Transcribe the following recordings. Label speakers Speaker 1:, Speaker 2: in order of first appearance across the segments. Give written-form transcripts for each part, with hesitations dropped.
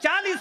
Speaker 1: 40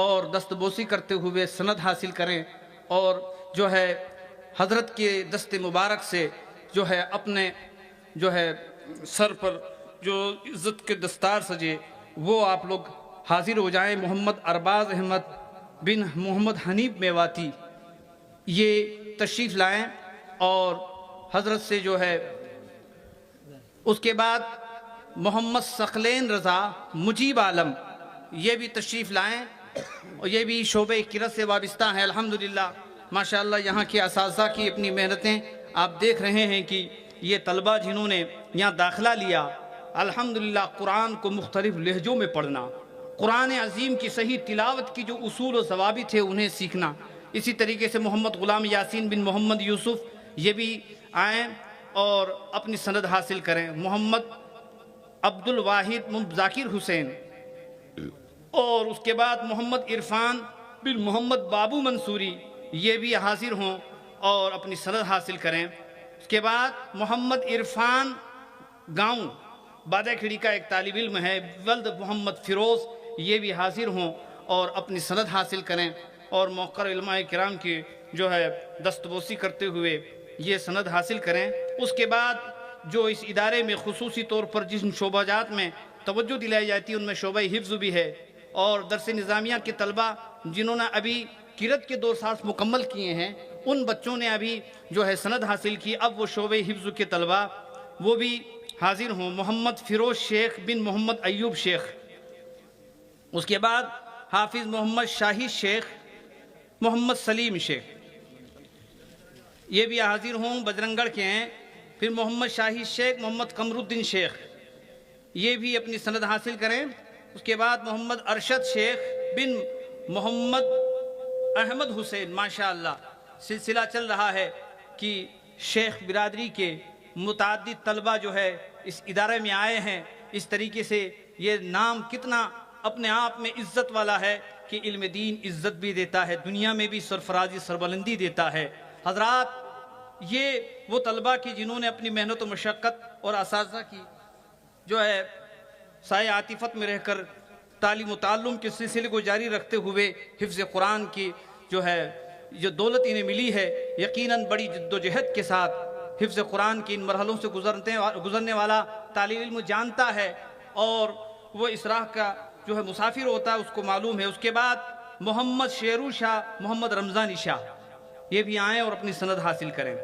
Speaker 1: اور دست بوسی کرتے ہوئے سند حاصل کریں اور جو ہے حضرت کے دست مبارک سے جو ہے اپنے جو ہے سر پر جو عزت کے دستار سجے وہ آپ لوگ حاضر ہو جائیں۔ محمد ارباز احمد بن محمد حنیف میواتی یہ تشریف لائیں اور حضرت سے جو ہے اس کے بعد محمد ثقلین رضا مجیب عالم یہ بھی تشریف لائیں اور یہ بھی شعبہ قرأت سے وابستہ ہیں۔ الحمدللہ ماشاءاللہ یہاں کے اساتذہ کی اپنی محنتیں آپ دیکھ رہے ہیں کہ یہ طلبہ جنہوں نے یہاں داخلہ لیا الحمدللہ قرآن کو مختلف لہجوں میں پڑھنا، قرآن عظیم کی صحیح تلاوت کی جو اصول و ضوابط ہے انہیں سیکھنا، اسی طریقے سے محمد غلام یاسین بن محمد یوسف یہ بھی آئیں اور اپنی سند حاصل کریں۔ محمد عبد الواحد ذاکر حسین اور اس کے بعد محمد عرفان بن محمد بابو منصوری یہ بھی حاضر ہوں اور اپنی سند حاصل کریں۔ اس کے بعد محمد عرفان گاؤں بادہ کھڑی کا ایک طالب علم ہے ولد محمد فیروز یہ بھی حاضر ہوں اور اپنی سند حاصل کریں اور موقر علماء کرام کی جو ہے دستبوسی کرتے ہوئے یہ سند حاصل کریں۔ اس کے بعد جو اس ادارے میں خصوصی طور پر جن شعبہ جات میں توجہ دلائی جاتی ہے ان میں شعبہ حفظ بھی ہے، اور درس نظامیہ کے طلبہ جنہوں نے ابھی قرأت کے 2 سال مکمل کیے ہیں ان بچوں نے ابھی جو ہے سند حاصل کی، اب وہ شعبہ حفظ کے طلبہ وہ بھی حاضر ہوں۔ محمد فیروز شیخ بن محمد ایوب شیخ، اس کے بعد حافظ محمد شاہی شیخ، محمد سلیم شیخ یہ بھی حاضر ہوں، بجرنگڑ کے ہیں۔ پھر محمد شاہی شیخ، محمد قمر الدین شیخ یہ بھی اپنی سند حاصل کریں۔ اس کے بعد محمد ارشد شیخ بن محمد احمد حسین، ماشاءاللہ سلسلہ چل رہا ہے کہ شیخ برادری کے متعدد طلبہ جو ہے اس ادارے میں آئے ہیں، اس طریقے سے یہ نام کتنا اپنے آپ میں عزت والا ہے کہ علم دین عزت بھی دیتا ہے، دنیا میں بھی سرفرازی سربلندی دیتا ہے۔ حضرات یہ وہ طلبہ کی جنہوں نے اپنی محنت و مشقت اور اساتذہ کی جو ہے سایہ عاطفت میں رہ کر تعلیم و تعلم کے سلسلے کو جاری رکھتے ہوئے حفظ قرآن کی جو ہے جو دولت انہیں ملی ہے، یقیناً بڑی جد و جہد کے ساتھ حفظ قرآن کی ان مرحلوں سے گزرنے والا طالب علم جانتا ہے اور وہ اس راہ کا جو ہے مسافر ہوتا ہے اس کو معلوم ہے۔ اس کے بعد محمد شیرو شاہ، محمد رمضانی شاہ یہ بھی آئیں اور اپنی سند حاصل کریں۔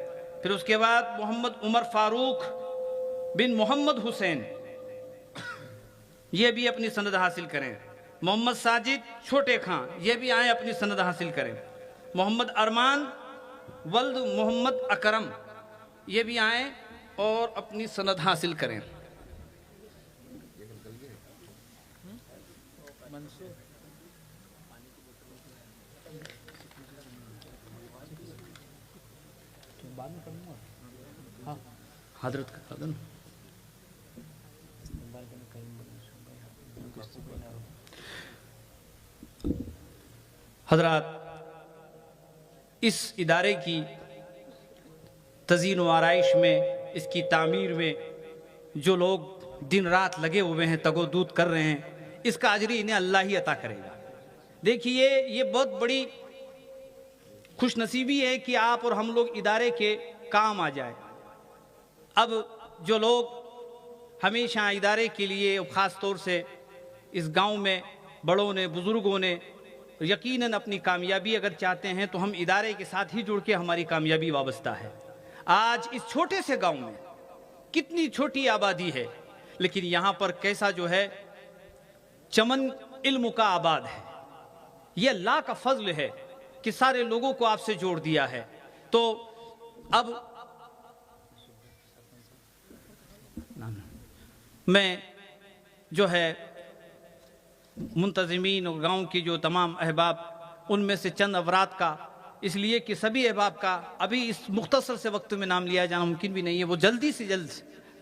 Speaker 1: پھر اس کے بعد محمد عمر فاروق بن محمد حسین یہ بھی اپنی سند حاصل کریں۔ محمد ساجد چھوٹے خان یہ بھی آئیں اپنی سند حاصل کریں۔ محمد ارمان ولد محمد اکرم یہ بھی آئیں اور اپنی سند حاصل کریں۔ حضرت کا قدم حضرات اس ادارے کی تزئین و آرائش میں، اس کی تعمیر میں جو لوگ دن رات لگے ہوئے ہیں، تگ و دود کر رہے ہیں، اس کا اجر انہیں اللہ ہی عطا کرے گا۔ دیکھیے یہ بہت بڑی خوش نصیبی ہے کہ آپ اور ہم لوگ ادارے کے کام آ جائے۔ اب جو لوگ ہمیشہ ادارے کے لیے خاص طور سے اس گاؤں میں بڑوں نے بزرگوں نے یقیناً اپنی کامیابی اگر چاہتے ہیں تو ہم ادارے کے ساتھ ہی جڑ کے ہماری کامیابی وابستہ ہے۔ آج اس چھوٹے سے گاؤں میں کتنی چھوٹی آبادی ہے لیکن یہاں پر کیسا جو ہے چمن علم کا آباد ہے۔ یہ اللہ کا فضل ہے کہ سارے لوگوں کو آپ سے جوڑ دیا ہے۔ تو اب میں جو ہے منتظمین اور گاؤں کی جو تمام احباب ان میں سے چند افراد کا، اس لیے کہ سبھی احباب کا ابھی اس مختصر سے وقت میں نام لیا جانا ممکن بھی نہیں ہے، وہ جلدی سے جلد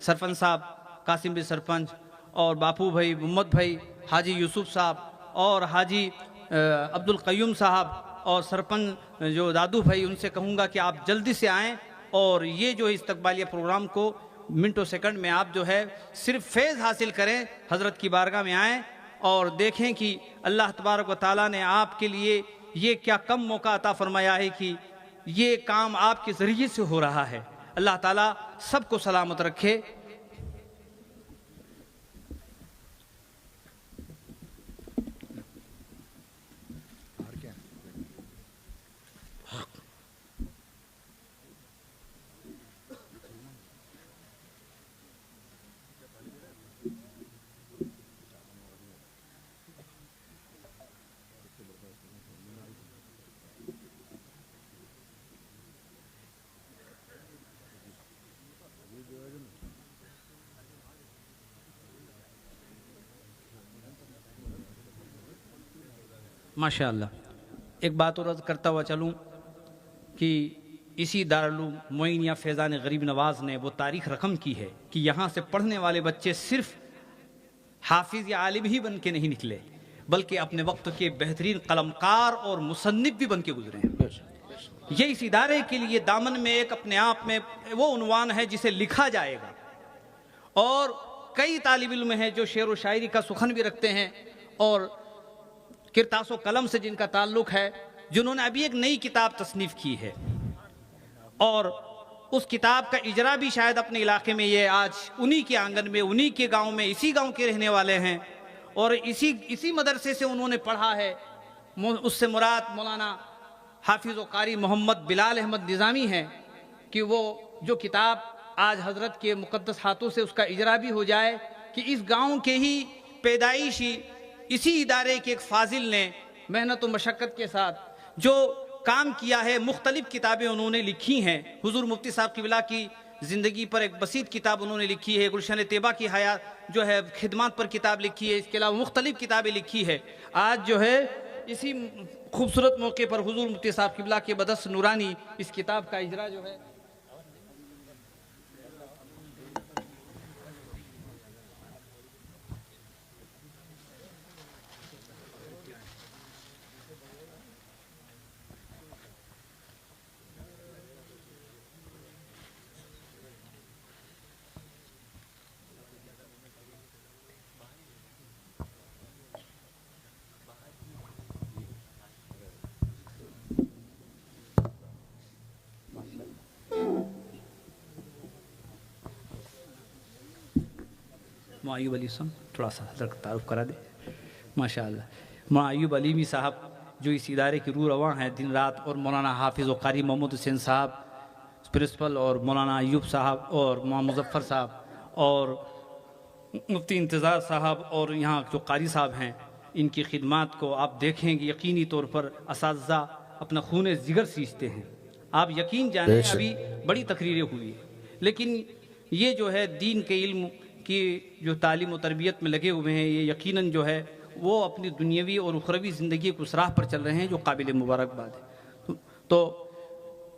Speaker 1: سرپنچ صاحب قاسم بن سرپنچ اور باپو بھائی، محمد بھائی، حاجی یوسف صاحب اور حاجی عبد القیوم صاحب اور سرپنچ جو دادو بھائی، ان سے کہوں گا کہ آپ جلدی سے آئیں اور یہ جو استقبالیہ پروگرام کو منٹوں سیکنڈ میں آپ جو ہے صرف فیض حاصل کریں، حضرت کی بارگاہ میں آئیں اور دیکھیں کہ اللہ تبارک و تعالیٰ نے آپ کے لیے یہ کیا کم موقع عطا فرمایا ہے کہ یہ کام آپ کے ذریعے سے ہو رہا ہے۔ اللہ تعالیٰ سب کو سلامت رکھے۔ ماشاءاللہ، ایک بات اور عرض کرتا ہوا چلوں کہ اسی دارالعلوم معین یا فیضان غریب نواز نے وہ تاریخ رقم کی ہے کہ یہاں سے پڑھنے والے بچے صرف حافظ یا عالم ہی بن کے نہیں نکلے، بلکہ اپنے وقت کے بہترین قلمکار اور مصنف بھی بن کے گزرے ہیں۔ یہ اس ادارے کے لیے دامن میں ایک اپنے آپ میں وہ عنوان ہے جسے لکھا جائے گا، اور کئی طالب علم ہیں جو شعر و شاعری کا سخن بھی رکھتے ہیں اور کرتاس و قلم سے جن کا تعلق ہے، جنہوں نے ابھی ایک نئی کتاب تصنیف کی ہے، اور اس کتاب کا اجرا بھی شاید اپنے علاقے میں یہ آج انہی کے آنگن میں، انہی کے گاؤں میں، اسی گاؤں کے رہنے والے ہیں اور اسی مدرسے سے انہوں نے پڑھا ہے۔ اس سے مراد مولانا حافظ و قاری محمد بلال احمد نظامی ہیں کہ وہ جو کتاب آج حضرت کے مقدس ہاتھوں سے اس کا اجرا بھی ہو جائے، کہ اس گاؤں کے ہی پیدائشی اسی ادارے کے ایک فاضل نے محنت و مشقت کے ساتھ جو کام کیا ہے، مختلف کتابیں انہوں نے لکھی ہیں۔ حضور مفتی صاحب قبلہ کی زندگی پر ایک بسیط کتاب انہوں نے لکھی ہے، گلشن طیبہ کی حیات جو ہے خدمات پر کتاب لکھی ہے، اس کے علاوہ مختلف کتابیں لکھی ہے۔ آج جو ہے اسی خوبصورت موقع پر حضور مفتی صاحب قبلہ کے بدس نورانی اس کتاب کا اجرا جو ہے معیوب علی صاحب تھوڑا سا حضرت کا تعارف کرا دے۔ ماشاءاللہ معیوب علیمی صاحب جو اس ادارے کی روح رواں ہیں دن رات، اور مولانا حافظ و قاری محمد حسین صاحب پرنسپل، اور مولانا ایوب صاحب اور مولانا مظفر صاحب اور مفتی انتظار صاحب اور یہاں جو قاری صاحب ہیں، ان کی خدمات کو آپ دیکھیں گے یقینی طور پر اساتذہ اپنا خون جگر سینچتے ہیں۔ آپ یقین جانیں ابھی بڑی تقریریں ہوئی، لیکن یہ جو ہے دین کے علم کی جو تعلیم و تربیت میں لگے ہوئے ہیں، یہ یقیناً جو ہے وہ اپنی دنیاوی اور اخروی زندگی کو اس راہ پر چل رہے ہیں جو قابل مبارکباد ہے۔ تو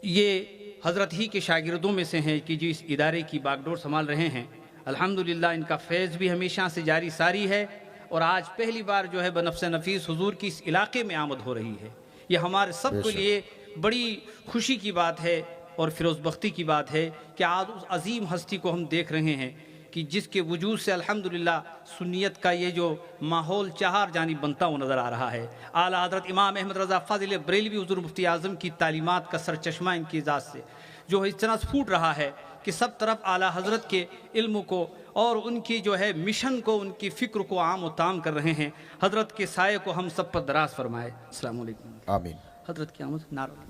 Speaker 1: یہ حضرت ہی کے شاگردوں میں سے ہیں کہ جو اس ادارے کی باغڈور سنبھال رہے ہیں۔ الحمدللہ ان کا فیض بھی ہمیشہ سے جاری ساری ہے، اور آج پہلی بار جو ہے بنفس نفیس حضور کی اس علاقے میں آمد ہو رہی ہے۔ یہ ہمارے سب کے لیے بڑی خوشی کی بات ہے اور فیروز بختی کی بات ہے کہ آج اس عظیم ہستی کو ہم دیکھ رہے ہیں کہ جس کے وجود سے الحمدللہ سنیت کا یہ جو ماحول چہار جانب بنتا ہوا نظر آ رہا ہے۔ اعلیٰ حضرت امام احمد رضا فاضل بریلوی حضور مفتی اعظم کی تعلیمات کا سرچشمہ ان کی ذات سے جو اس طرح پھوٹ رہا ہے کہ سب طرف اعلیٰ حضرت کے علم کو اور ان کی جو ہے مشن کو، ان کی فکر کو عام و تام کر رہے ہیں۔ حضرت کے سائے کو ہم سب پر دراز فرمائے۔ السلام علیکم۔
Speaker 2: آمین۔
Speaker 1: حضرت کی آمد نعرہ۔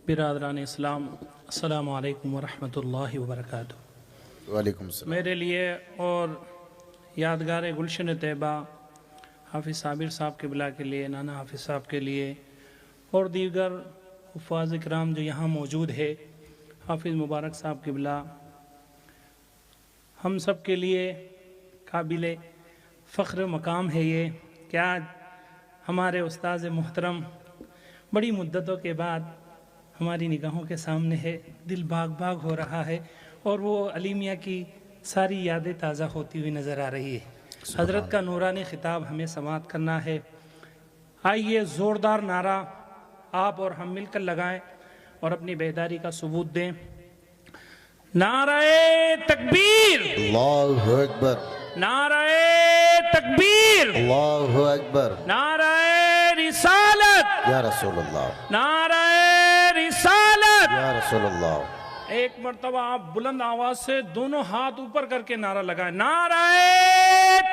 Speaker 3: برادران اسلام، السلام علیکم ورحمۃ اللہ وبرکاتہ۔
Speaker 2: وعلیکم السلام۔
Speaker 3: میرے لیے اور یادگار گلشن طیبہ حافظ صابر صاحب قبلہ کے لیے، نانا حافظ صاحب کے لیے اور دیگر حفاظ اکرام جو یہاں موجود ہے، حافظ مبارک صاحب قبلہ، ہم سب کے لیے قابل فخر مقام ہے یہ کہ آج ہمارے استاذ محترم بڑی مدتوں کے بعد ہماری نگاہوں کے سامنے ہے، دل باغ باغ ہو رہا ہے اور وہ علیمیہ کی ساری یادیں تازہ ہوتی ہوئی نظر آ رہی ہے۔ حضرت کا نورانی خطاب ہمیں سماعت کرنا ہے۔ آئیے زوردار نعرہ آپ اور ہم مل کر لگائیں اور اپنی بیداری کا ثبوت دیں۔ نعرہ تکبیر،
Speaker 2: اللہ اکبر،
Speaker 3: نعرہ تکبیر،
Speaker 2: اللہ اکبر،
Speaker 3: نعرہ رسالت،
Speaker 2: یا رسول اللہ،
Speaker 3: نعرہ رسالت۔
Speaker 2: یا رسول اللہ،
Speaker 3: ایک مرتبہ آپ بلند آواز سے دونوں ہاتھ اوپر کر کے نعرہ لگائیں۔ نعرہ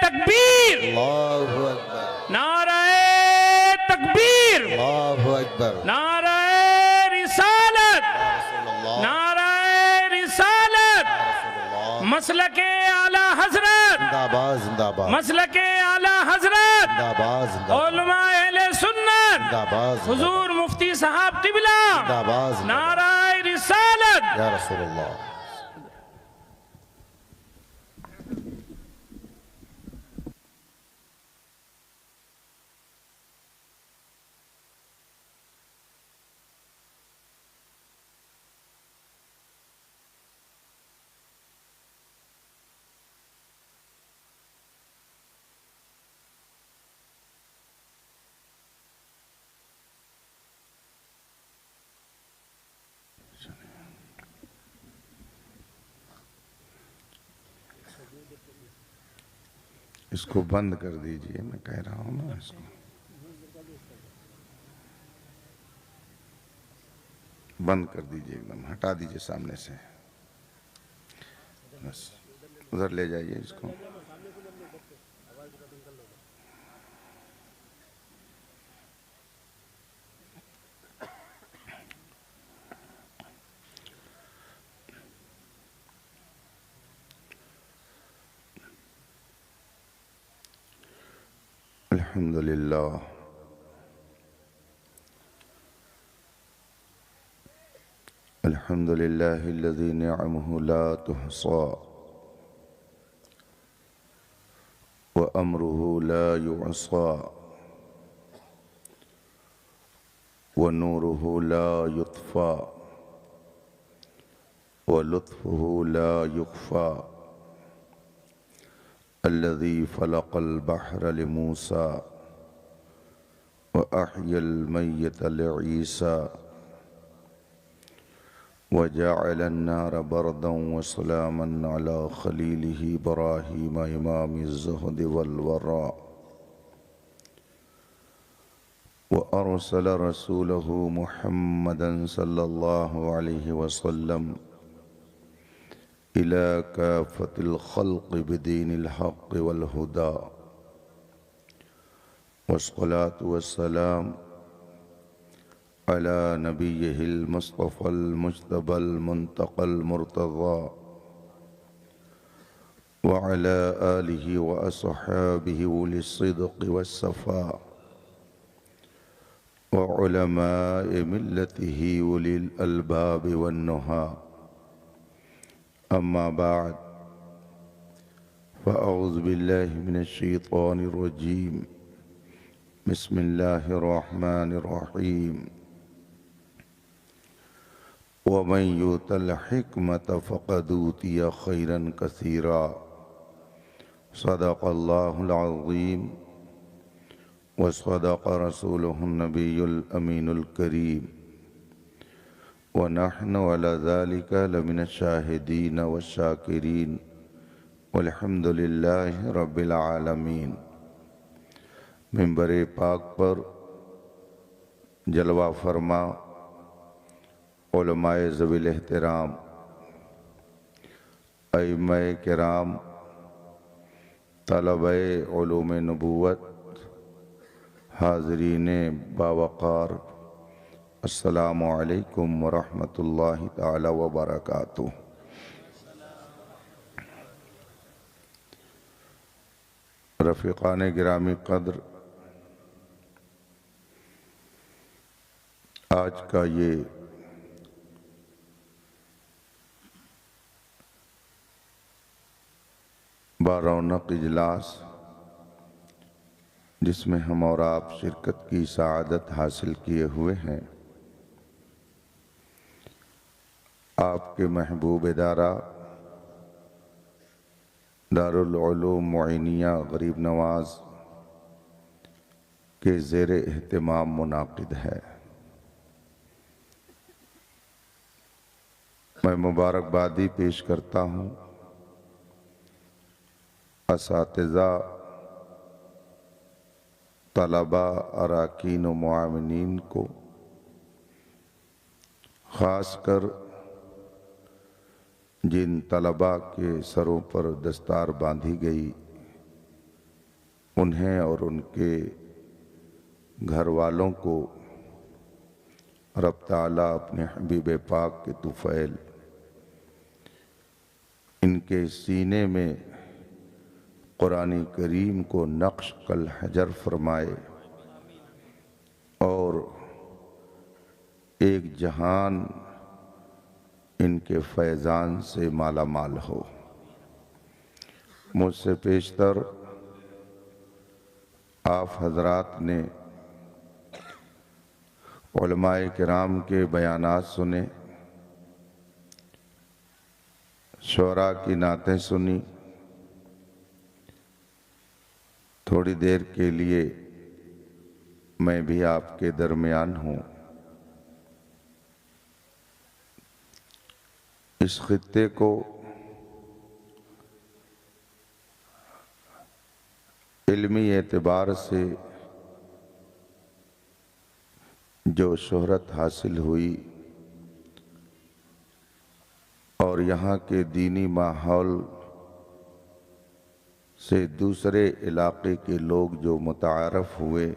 Speaker 3: تکبیر،
Speaker 2: اللہ اکبر،
Speaker 3: نعرہ تکبیر،
Speaker 2: اللہ اکبر،
Speaker 3: نعرہ رسالت،
Speaker 2: یا رسول اللہ،
Speaker 3: نعرہ رسالت،
Speaker 2: رسول اللہ،
Speaker 3: مسلک اعلی حضرت،
Speaker 2: زندہ باد، زندہ باد،
Speaker 3: مسلک اعلی حضرت،
Speaker 2: زندہ باد، زندہ باد،
Speaker 3: علماء اہل سنت،
Speaker 2: زندہ باد، زندہ
Speaker 3: حضور مفتی صاحب قبلہ،
Speaker 2: باد، زندہ باد،
Speaker 3: نعرہ رسالت۔
Speaker 2: یا رسول اللہ۔ اس کو بند کر دیجئے، میں کہہ رہا ہوں نا، اس کو بند کر دیجئے، ایک دم ہٹا دیجئے سامنے سے، بس ادھر لے جائیے اس کو۔ الحمدللہ الحمدللہ الذی نعمه لا تحصى وأمره لا يعصى ونوره لا يطفى ولطفه لا يخفى الذي فلق البحر لموسى وأحيا الميت لعيسى وجعل النار بردا وسلاما على خليله إبراهيم إمام الزهد والوراء وأرسل رسوله محمدا صلى الله عليه وسلم إلى كافة الخلق بدين الحق والهدى والصلاة والسلام على نبيه المصطفى المجتبى المنتقى المرتضى وعلى آله وأصحابه أولي الصدق والصفاء وعلماء ملته أولي الألباب والنهى أما بعد فأعوذ بالله من الشيطان الرجيم بسم الله الرحمن الرحيم ومن يؤت الحكمة فقد أوتي خيرا كثيرا صدق الله العظيم وصدق رسوله النبي الأمين الكريم ونحن على ذلك لمن الشاهدين والشاكرين والحمد لله رب العالمين۔ منبر پاک پر جلوہ فرما علماء ذوی الاحترام، ائمہ کرام، طلبہ علوم نبوت، حاضرین باوقار، السلام علیکم ورحمۃ اللہ تعالی وبرکاتہ۔ رفیقان گرامی قدر، آج کا یہ بارونق اجلاس جس میں ہم اور آپ شرکت کی سعادت حاصل کیے ہوئے ہیں، آپ کے محبوب ادارہ دارالعلوم معینیہ غریب نواز کے زیر اہتمام منعقد ہے۔ میں مبارکبادی پیش کرتا ہوں اساتذہ، طلباء، اراکین و معاونین کو، خاص کر جن طلباء کے سروں پر دستار باندھی گئی انہیں اور ان کے گھر والوں کو رب تعالیٰ اپنے حبیب پاک کے طفیل ان کے سینے میں قرآن کریم کو نقش کالحجر فرمائے اور ایک جہان ان کے فیضان سے مالا مال ہو۔ مجھ سے پیشتر آپ حضرات نے علماء کرام کے بیانات سنے، شعراء کی نعتیں سنی۔ تھوڑی دیر کے لیے میں بھی آپ کے درمیان ہوں۔ اس خطے کو علمی اعتبار سے جو شہرت حاصل ہوئی اور یہاں کے دینی ماحول سے دوسرے علاقے کے لوگ جو متعارف ہوئے،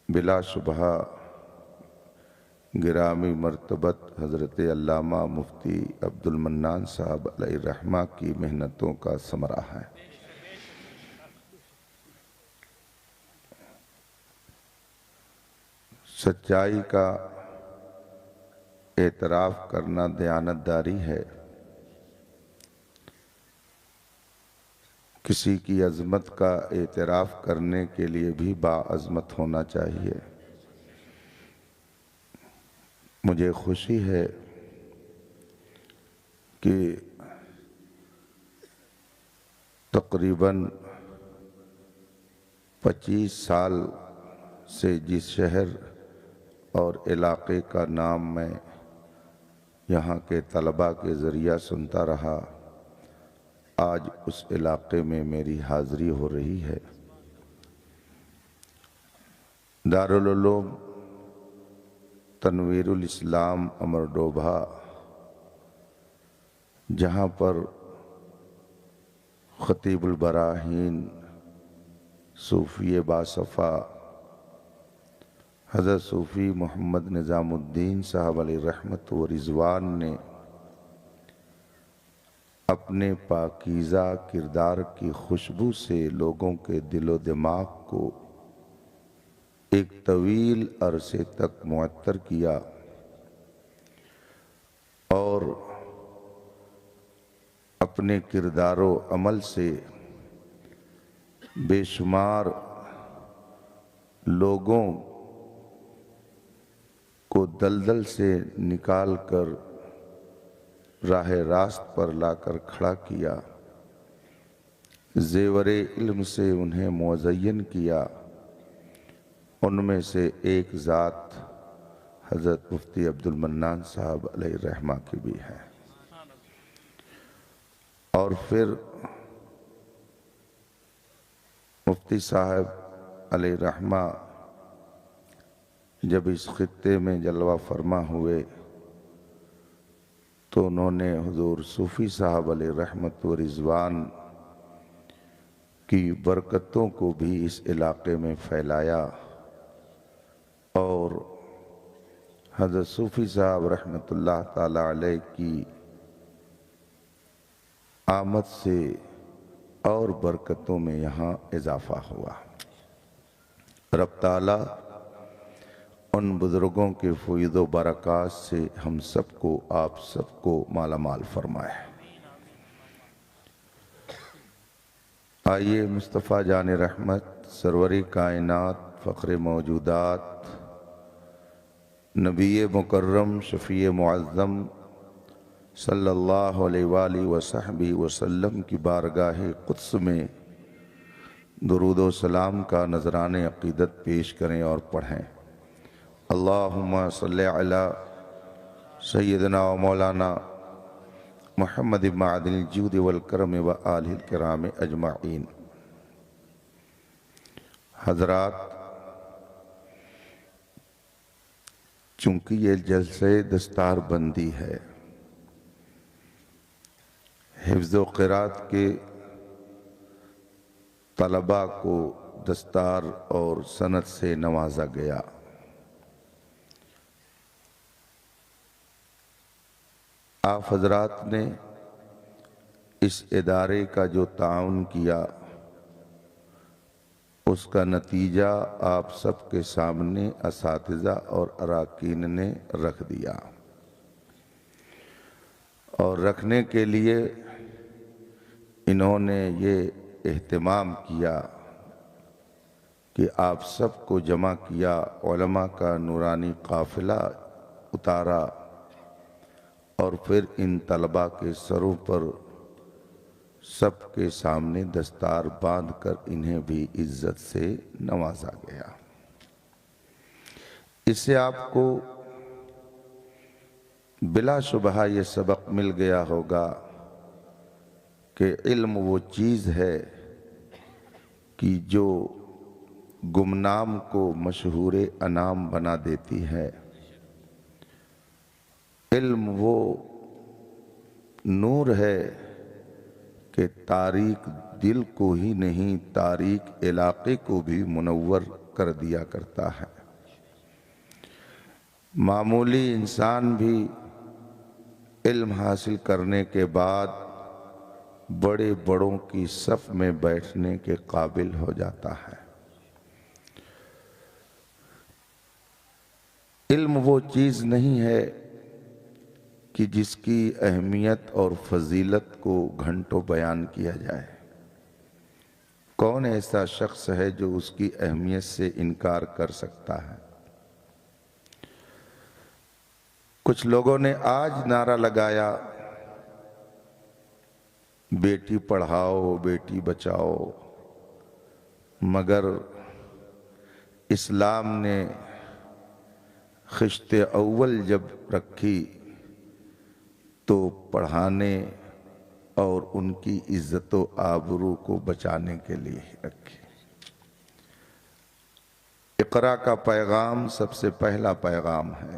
Speaker 2: بلا شبہ گرامی مرتبت حضرت علامہ مفتی عبد المنان صاحب علیہ الرحمہ کی محنتوں کا ثمرہ ہے۔ سچائی کا اعتراف کرنا دیانتداری ہے۔ کسی کی عظمت کا اعتراف کرنے کے لیے بھی باعظمت ہونا چاہیے۔ مجھے خوشی ہے کہ تقریباً 25 سال سے جس شہر اور علاقے کا نام میں یہاں کے طلباء کے ذریعہ سنتا رہا، آج اس علاقے میں میری حاضری ہو رہی ہے۔ دارالعلوم تنویر الاسلام امرڈوبھا، جہاں پر خطیب البراہین صوفی باصفا حضرت صوفی محمد نظام الدین صاحب علیہ رحمت و رضوان نے اپنے پاکیزہ کردار کی خوشبو سے لوگوں کے دل و دماغ کو ایک طویل عرصے تک معطر کیا اور اپنے کردار و عمل سے بے شمار لوگوں کو دلدل سے نکال کر راہ راست پر لا کر کھڑا کیا، زیور علم سے انہیں مزین کیا۔ ان میں سے ایک ذات حضرت مفتی عبد المنان صاحب علیہ الرحمہ کی بھی ہے۔ اور پھر مفتی صاحب علیہ الرحمہ جب اس خطے میں جلوہ فرما ہوئے تو انہوں نے حضور صوفی صاحب علیہ رحمت و رضوان کی برکتوں کو بھی اس علاقے میں پھیلایا اور حضرت صوفی صاحب رحمت اللہ تعالی علیہ کی آمد سے اور برکتوں میں یہاں اضافہ ہوا۔ رب تعالی ان بزرگوں کے فیض و برکات سے ہم سب کو، آپ سب کو مالا مال فرمائے۔ آئیے مصطفیٰ جان رحمت، سروری کائنات، فخر موجودات، نبی مکرم، شفیع معظم صلی اللہ علیہ وآلہ وصحبہ وسلم کی بارگاہ قدس میں درود و سلام کا نذران عقیدت پیش کریں اور پڑھیں۔ اللہم صلی علی سیدنا و مولانا محمد معدن الجود والکرم و آلہ الکرام اجمعین۔ حضرات، چونکہ یہ جلسے دستار بندی ہے، حفظ و قرات کے طلباء کو دستار اور سند سے نوازا گیا۔ آپ حضرات نے اس ادارے کا جو تعاون کیا، اس کا نتیجہ آپ سب کے سامنے اساتذہ اور اراکین نے رکھ دیا، اور رکھنے کے لیے انہوں نے یہ اہتمام کیا کہ آپ سب کو جمع کیا، علماء کا نورانی قافلہ اتارا، اور پھر ان طلباء کے سروں پر سب کے سامنے دستار باندھ کر انہیں بھی عزت سے نوازا گیا۔ اس سے آپ کو بلا شبہ یہ سبق مل گیا ہوگا کہ علم وہ چیز ہے کہ جو گمنام کو مشہور انام بنا دیتی ہے۔ علم وہ نور ہے کہ تاریک دل کو ہی نہیں، تاریک علاقے کو بھی منور کر دیا کرتا ہے۔ معمولی انسان بھی علم حاصل کرنے کے بعد بڑے بڑوں کی صف میں بیٹھنے کے قابل ہو جاتا ہے۔ علم وہ چیز نہیں ہے کہ جس کی اہمیت اور فضیلت کو گھنٹوں بیان کیا جائے۔ کون ایسا شخص ہے جو اس کی اہمیت سے انکار کر سکتا ہے؟ کچھ لوگوں نے آج نعرہ لگایا، بیٹی پڑھاؤ، بیٹی بچاؤ، مگر اسلام نے خشت اول جب رکھی تو پڑھانے اور ان کی عزت و آبرو کو بچانے کے لیے رکھی۔ اقرا کا پیغام سب سے پہلا پیغام ہے۔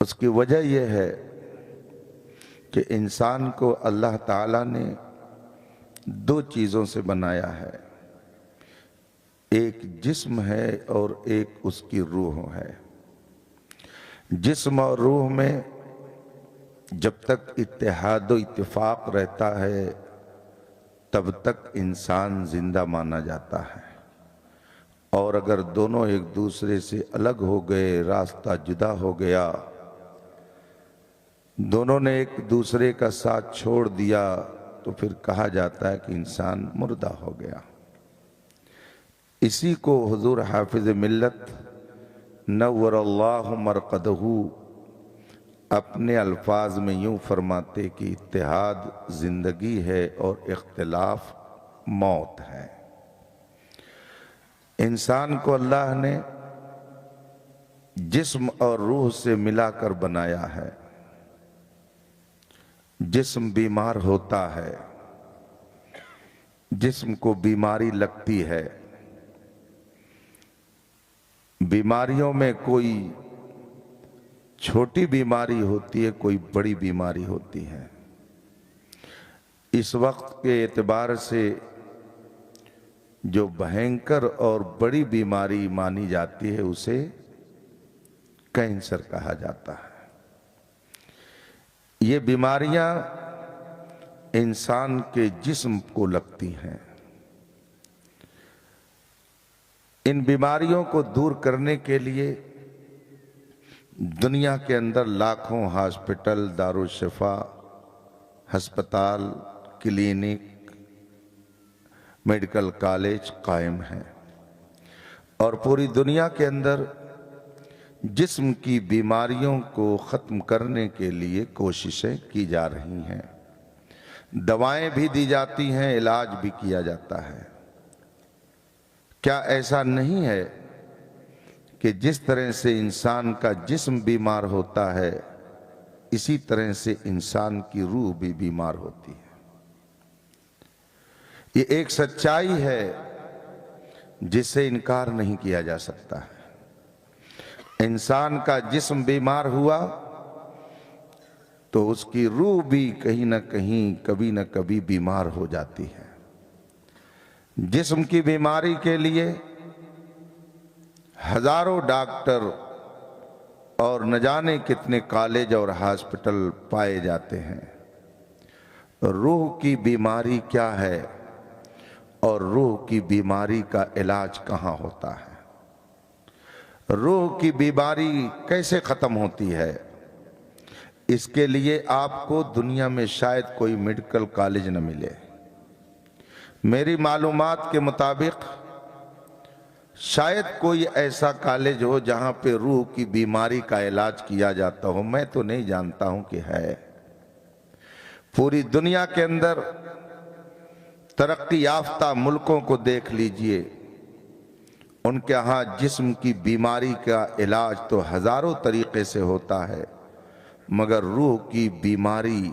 Speaker 2: اس کی وجہ یہ ہے کہ انسان کو اللہ تعالیٰ نے دو چیزوں سے بنایا ہے، ایک جسم ہے اور ایک اس کی روح ہے۔ جسم اور روح میں جب تک اتحاد و اتفاق رہتا ہے تب تک انسان زندہ مانا جاتا ہے، اور اگر دونوں ایک دوسرے سے الگ ہو گئے، راستہ جدا ہو گیا، دونوں نے ایک دوسرے کا ساتھ چھوڑ دیا، تو پھر کہا جاتا ہے کہ انسان مردہ ہو گیا۔ اسی کو حضور حافظ ملت نور اللہ مرقدہ اپنے الفاظ میں یوں فرماتے کہ اتحاد زندگی ہے اور اختلاف موت ہے۔ انسان کو اللہ نے جسم اور روح سے ملا کر بنایا ہے۔ جسم بیمار ہوتا ہے، جسم کو بیماری لگتی ہے۔ بیماریوں میں کوئی چھوٹی بیماری ہوتی ہے، کوئی بڑی بیماری ہوتی ہے۔ اس وقت کے اعتبار سے جو بھینکر اور بڑی بیماری مانی جاتی ہے اسے کینسر کہا جاتا ہے۔ یہ بیماریاں انسان کے جسم کو لگتی ہیں۔ ان بیماریوں کو دور کرنے کے لیے دنیا کے اندر لاکھوں ہاسپٹل، دارالشفا، ہسپتال، کلینک، میڈیکل کالج قائم ہیں، اور پوری دنیا کے اندر جسم کی بیماریوں کو ختم کرنے کے لیے کوششیں کی جا رہی ہیں۔ دوائیں بھی دی جاتی ہیں، علاج بھی کیا جاتا ہے۔ کیا ایسا نہیں ہے کہ جس طرح سے انسان کا جسم بیمار ہوتا ہے اسی طرح سے انسان کی روح بھی بیمار ہوتی ہے؟ یہ ایک سچائی ہے جس سے انکار نہیں کیا جا سکتا ہے۔ انسان کا جسم بیمار ہوا تو اس کی روح بھی کہیں نہ کہیں کبھی نہ کبھی بیمار ہو جاتی ہے۔ جسم کی بیماری کے لیے ہزاروں ڈاکٹر اور نہ جانے کتنے کالج اور ہاسپٹل پائے جاتے ہیں۔ روح کی بیماری کیا ہے اور روح کی بیماری کا علاج کہاں ہوتا ہے؟ روح کی بیماری کیسے ختم ہوتی ہے؟ اس کے لیے آپ کو دنیا میں شاید کوئی میڈیکل کالج نہ ملے۔ میری معلومات کے مطابق شاید کوئی ایسا کالج ہو جہاں پہ روح کی بیماری کا علاج کیا جاتا ہو، میں تو نہیں جانتا ہوں کہ ہے۔ پوری دنیا کے اندر ترقی یافتہ ملکوں کو دیکھ لیجئے، ان کے ہاں جسم کی بیماری کا علاج تو ہزاروں طریقے سے ہوتا ہے، مگر روح کی بیماری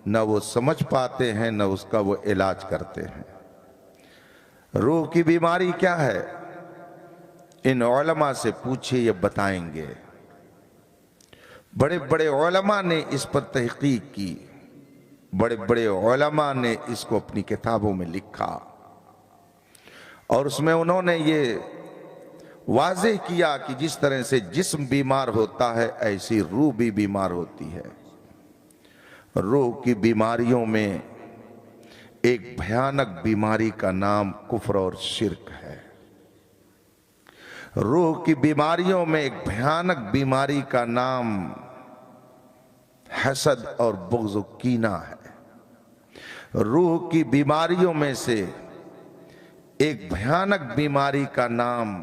Speaker 2: نہ وہ سمجھ پاتے ہیں نہ اس کا وہ علاج کرتے ہیں۔ روح کی بیماری کیا ہے؟ ان علماء سے پوچھے یہ بتائیں گے۔ بڑے بڑے علماء نے اس پر تحقیق کی، بڑے بڑے علماء نے اس کو اپنی کتابوں میں لکھا، اور اس میں انہوں نے یہ واضح کیا کہ جس طرح سے جسم بیمار ہوتا ہے ایسی روح بھی بیمار ہوتی ہے۔ روح کی بیماریوں میں ایک بھیانک بیماری کا نام کفر اور شرک ہے۔ روح کی بیماریوں میں ایک بھیانک بیماری کا نام حسد اور بغض و کینہ ہے۔ روح کی بیماریوں میں سے ایک بھیانک بیماری کا نام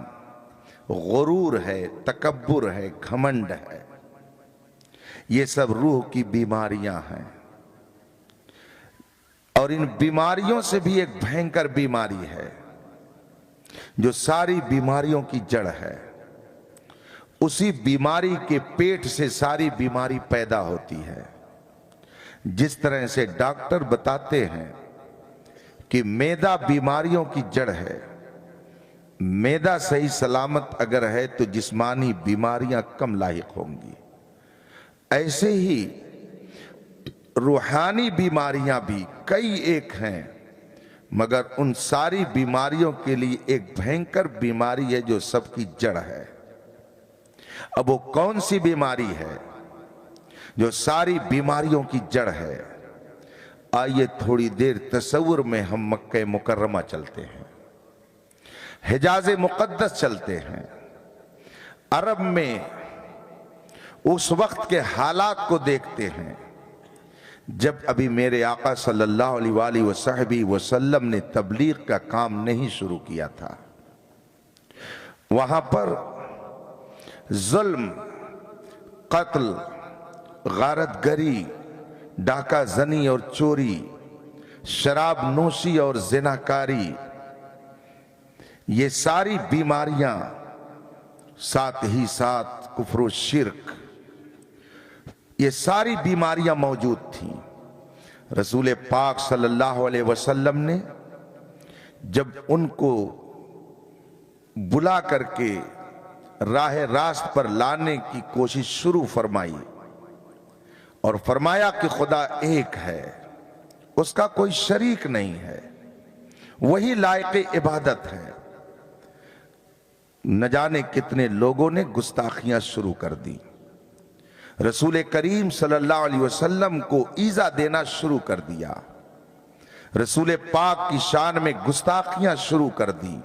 Speaker 2: غرور ہے، تکبر ہے، گھمنڈ ہے۔ یہ سب روح کی بیماریاں ہیں، اور ان بیماریوں سے بھی ایک بھینکر بیماری ہے جو ساری بیماریوں کی جڑ ہے۔ اسی بیماری کے پیٹ سے ساری بیماری پیدا ہوتی ہے۔ جس طرح سے ڈاکٹر بتاتے ہیں کہ معدہ بیماریوں کی جڑ ہے، معدہ صحیح سلامت اگر ہے تو جسمانی بیماریاں کم لاحق ہوں گی، ایسے ہی روحانی بیماریاں بھی کئی ایک ہیں، مگر ان ساری بیماریوں کے لیے ایک بھینکر بیماری ہے جو سب کی جڑ ہے۔ اب وہ کون سی بیماری ہے جو ساری بیماریوں کی جڑ ہے؟ آئیے تھوڑی دیر تصور میں ہم مکہ مکرمہ چلتے ہیں، حجاز مقدس چلتے ہیں، عرب میں اس وقت کے حالات کو دیکھتے ہیں جب ابھی میرے آقا صلی اللہ علیہ وآلہ وسلم نے تبلیغ کا کام نہیں شروع کیا تھا۔ وہاں پر ظلم، قتل، غارت گری، ڈاکہ زنی اور چوری، شراب نوشی اور زناکاری، یہ ساری بیماریاں، ساتھ ہی ساتھ کفر و شرک، یہ ساری بیماریاں موجود تھیں۔ رسول پاک صلی اللہ علیہ وسلم نے جب ان کو بلا کر کے راہ راست پر لانے کی کوشش شروع فرمائی اور فرمایا کہ خدا ایک ہے، اس کا کوئی شریک نہیں ہے، وہی لائق عبادت ہے، نہ جانے کتنے لوگوں نے گستاخیاں شروع کر دی، رسول کریم صلی اللہ علیہ وسلم کو ایذا دینا شروع کر دیا، رسول پاک کی شان میں گستاخیاں شروع کر دی۔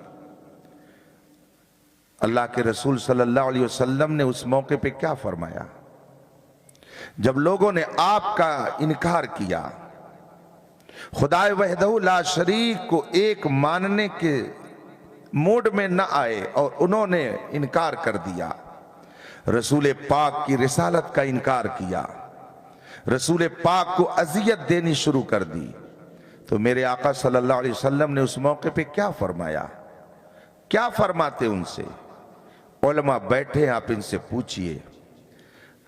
Speaker 2: اللہ کے رسول صلی اللہ علیہ وسلم نے اس موقع پہ کیا فرمایا؟ جب لوگوں نے آپ کا انکار کیا، خدا وحدہ لا شریک کو ایک ماننے کے موڈ میں نہ آئے اور انہوں نے انکار کر دیا، رسول پاک کی رسالت کا انکار کیا، رسول پاک کو اذیت دینی شروع کر دی، تو میرے آقا صلی اللہ علیہ وسلم نے اس موقع پہ کیا فرمایا؟ کیا فرماتے ان سے؟ علماء بیٹھے، آپ ان سے پوچھئے۔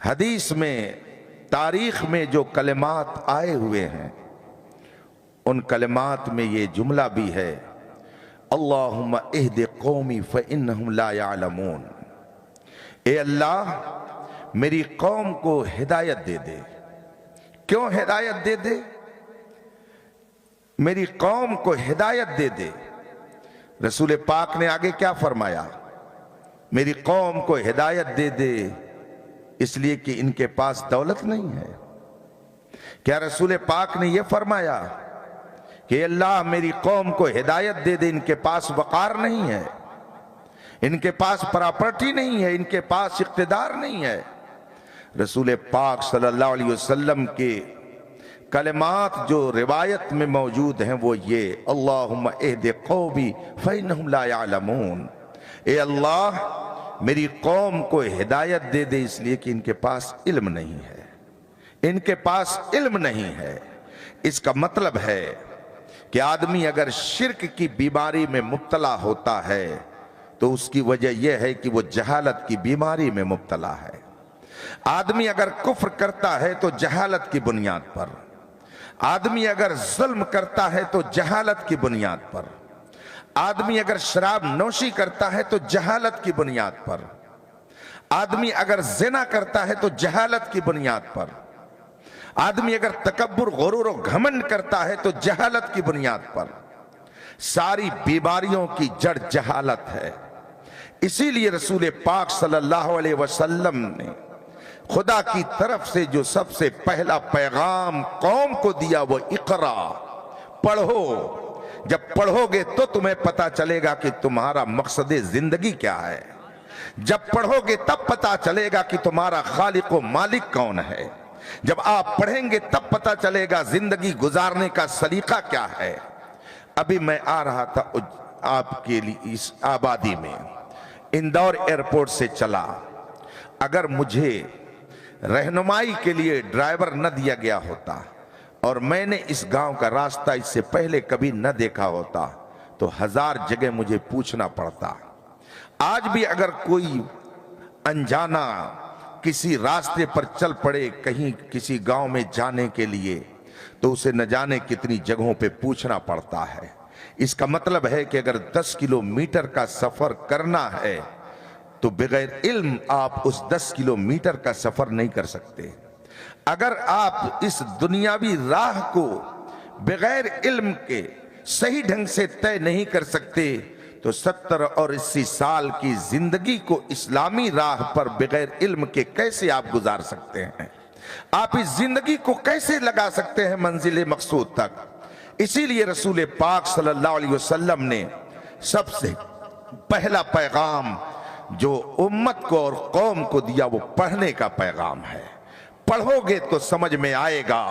Speaker 2: حدیث میں، تاریخ میں جو کلمات آئے ہوئے ہیں، ان کلمات میں یہ جملہ بھی ہے، اللہم اہد قومی فإنہم لا یعلمون، اے اللہ میری قوم کو ہدایت دے دے۔ کیوں ہدایت دے دے؟ میری قوم کو ہدایت دے دے۔ رسول پاک نے آگے کیا فرمایا؟ میری قوم کو ہدایت دے دے اس لیے کہ ان کے پاس دولت نہیں ہے۔ کیا رسول پاک نے یہ فرمایا کہ اللہ میری قوم کو ہدایت دے دے، ان کے پاس وقار نہیں ہے، ان کے پاس پراپرٹی نہیں ہے، ان کے پاس اقتدار نہیں ہے؟ رسول پاک صلی اللہ علیہ وسلم کے کلمات جو روایت میں موجود ہیں وہ یہ، اللہم اہد قومی فإنہم لا یعلمون، اے اللہ میری قوم کو ہدایت دے دے اس لیے کہ ان کے پاس علم نہیں ہے، ان کے پاس علم نہیں ہے۔ اس کا مطلب ہے کہ آدمی اگر شرک کی بیماری میں مبتلا ہوتا ہے تو اس کی وجہ یہ ہے کہ وہ جہالت کی بیماری میں مبتلا ہے۔ آدمی اگر کفر کرتا ہے تو جہالت کی بنیاد پر، آدمی اگر ظلم کرتا ہے تو جہالت کی بنیاد پر، آدمی اگر شراب نوشی کرتا ہے تو جہالت کی بنیاد پر، آدمی اگر زنا کرتا ہے تو جہالت کی بنیاد پر، آدمی اگر تکبر غرور و گھمنڈ کرتا ہے تو جہالت کی بنیاد پر۔ ساری بیماریوں کی جڑ جہالت ہے۔ اسی لیے رسول پاک صلی اللہ علیہ وسلم نے خدا کی طرف سے جو سب سے پہلا پیغام قوم کو دیا وہ اقرا، پڑھو۔ جب پڑھو گے تو تمہیں پتا چلے گا کہ تمہارا مقصد زندگی کیا ہے، جب پڑھو گے تب پتا چلے گا کہ تمہارا خالق و مالک کون ہے، جب آپ پڑھیں گے تب پتا چلے گا زندگی گزارنے کا سلیقہ کیا ہے۔ ابھی میں آ رہا تھا آپ کے لیے اس آبادی میں، اندور ایئرپورٹ سے چلا، اگر مجھے رہنمائی کے لیے ڈرائیور نہ دیا گیا ہوتا اور میں نے اس گاؤں کا راستہ اس سے پہلے کبھی نہ دیکھا ہوتا تو 1000 جگہ مجھے پوچھنا پڑتا۔ آج بھی اگر کوئی انجانا کسی راستے پر چل پڑے کہیں کسی گاؤں میں جانے کے لیے تو اسے نہ جانے کتنی جگہوں پہ پوچھنا پڑتا ہے۔ اس کا مطلب ہے کہ اگر 10 کلومیٹر کا سفر کرنا ہے تو بغیر علم آپ اس 10 کلومیٹر کا سفر نہیں کر سکتے۔ اگر آپ اس دنیاوی راہ کو بغیر علم کے صحیح ڈھنگ سے طے نہیں کر سکتے تو 70 اور 80 سال کی زندگی کو اسلامی راہ پر بغیر علم کے کیسے آپ گزار سکتے ہیں؟ آپ اس زندگی کو کیسے لگا سکتے ہیں منزل مقصود تک؟ اسی لیے رسول پاک صلی اللہ علیہ وسلم نے سب سے پہلا پیغام جو امت کو اور قوم کو دیا وہ پڑھنے کا پیغام ہے۔ پڑھو گے تو سمجھ میں آئے گا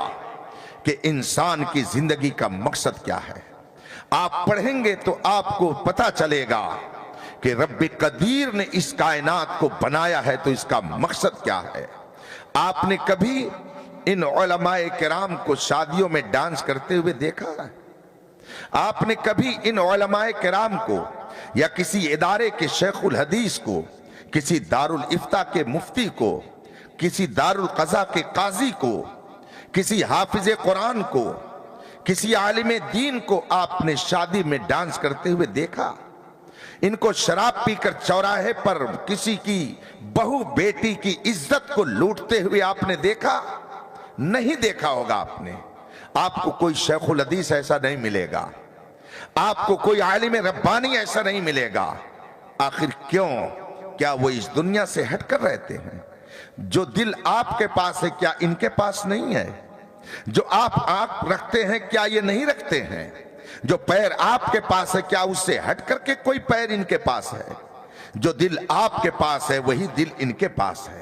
Speaker 2: کہ انسان کی زندگی کا مقصد کیا ہے۔ آپ پڑھیں گے تو آپ کو پتہ چلے گا کہ رب قدیر نے اس کائنات کو بنایا ہے تو اس کا مقصد کیا ہے۔ آپ نے کبھی ان علماء کرام کو شادیوں میں ڈانس کرتے ہوئے دیکھا ہے؟ آپ نے کبھی ان علماء کرام کو یا کسی ادارے کے شیخ الحدیث کو، کسی دارالافتاء کے مفتی کو، کسی دارالقضاء کے قاضی کو، کسی حافظ قرآن کو، کسی عالم دین کو آپ نے شادی میں ڈانس کرتے ہوئے دیکھا؟ ان کو شراب پی کر چوراہے پر کسی کی بہو بیٹی کی عزت کو لوٹتے ہوئے آپ نے دیکھا؟ نہیں دیکھا ہوگا آپ نے۔ آپ کو کوئی شیخ الحدیث ایسا نہیں ملے گا، آپ کو کوئی عالم ربانی ایسا نہیں ملے گا۔ آخر کیوں؟ کیا وہ اس دنیا سے ہٹ کر رہتے ہیں؟ جو دل آپ کے پاس ہے کیا ان کے پاس نہیں ہے؟ جو آپ آنکھ رکھتے ہیں کیا یہ نہیں رکھتے ہیں؟ جو پیر آپ کے پاس ہے کیا اس سے ہٹ کر کے کوئی پیر ان کے پاس ہے؟ جو دل آپ کے پاس ہے وہی دل ان کے پاس ہے،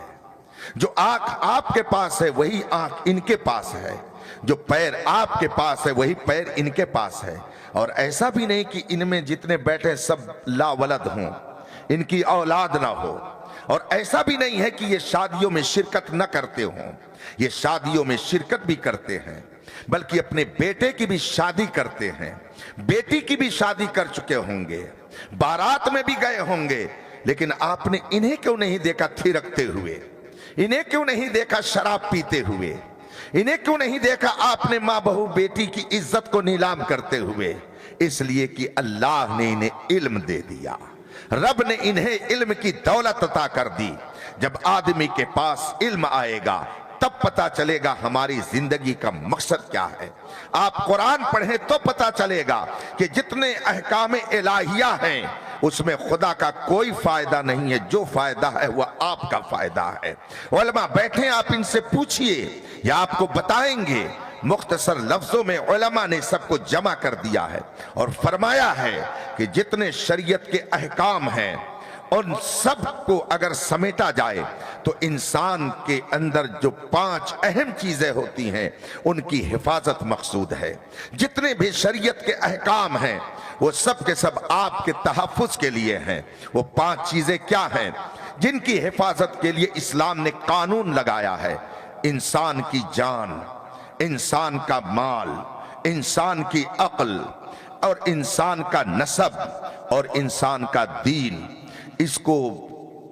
Speaker 2: جو آنکھ آپ کے پاس ہے وہی آنکھ ان کے پاس ہے، جو پیر آپ کے پاس ہے وہی پیر ان کے پاس ہے۔ اور ایسا بھی نہیں کہ ان میں جتنے بیٹھے سب لا ولد ہوں، ان کی اولاد نہ ہو۔ اور ایسا بھی نہیں ہے کہ یہ شادیوں میں شرکت نہ کرتے ہوں، یہ شادیوں میں شرکت بھی کرتے ہیں، بلکہ اپنے بیٹے کی بھی شادی کرتے ہیں، بیٹی کی بھی شادی کر چکے ہوں گے، بارات میں بھی گئے ہوں گے، لیکن آپ نے انہیں کیوں نہیں دیکھا تھرکتے ہوئے؟ انہیں کیوں نہیں دیکھا شراب پیتے ہوئے؟ انہیں کیوں نہیں دیکھا آپ نے ماں بہو بیٹی کی عزت کو نیلام کرتے ہوئے؟ اس لیے کہ اللہ نے انہیں علم دے دیا، رب نے انہیں علم کی دولت عطا کر دی۔ جب آدمی کے پاس علم آئے گا تب پتا چلے گا ہماری زندگی کا مقصد کیا ہے۔ آپ قرآن پڑھیں تو پتا چلے گا کہ جتنے احکام الہیہ ہیں اس میں خدا کا کوئی فائدہ نہیں ہے، جو فائدہ ہے وہ آپ کا فائدہ ہے۔ علماء بیٹھیں، آپ ان سے پوچھئے، یا آپ کو بتائیں گے۔ مختصر لفظوں میں علماء نے سب کو جمع کر دیا ہے اور فرمایا ہے کہ جتنے شریعت کے احکام ہیں ان سب کو اگر سمیٹا جائے تو انسان کے اندر جو 5 اہم چیزیں ہوتی ہیں ان کی حفاظت مقصود ہے۔ جتنے بھی شریعت کے احکام ہیں وہ سب کے سب آپ کے تحفظ کے لیے ہیں۔ وہ 5 چیزیں کیا ہیں جن کی حفاظت کے لیے اسلام نے قانون لگایا ہے؟ انسان کی جان، انسان کا مال، انسان کی عقل، اور انسان کا نسب، اور انسان کا دین۔ اس کو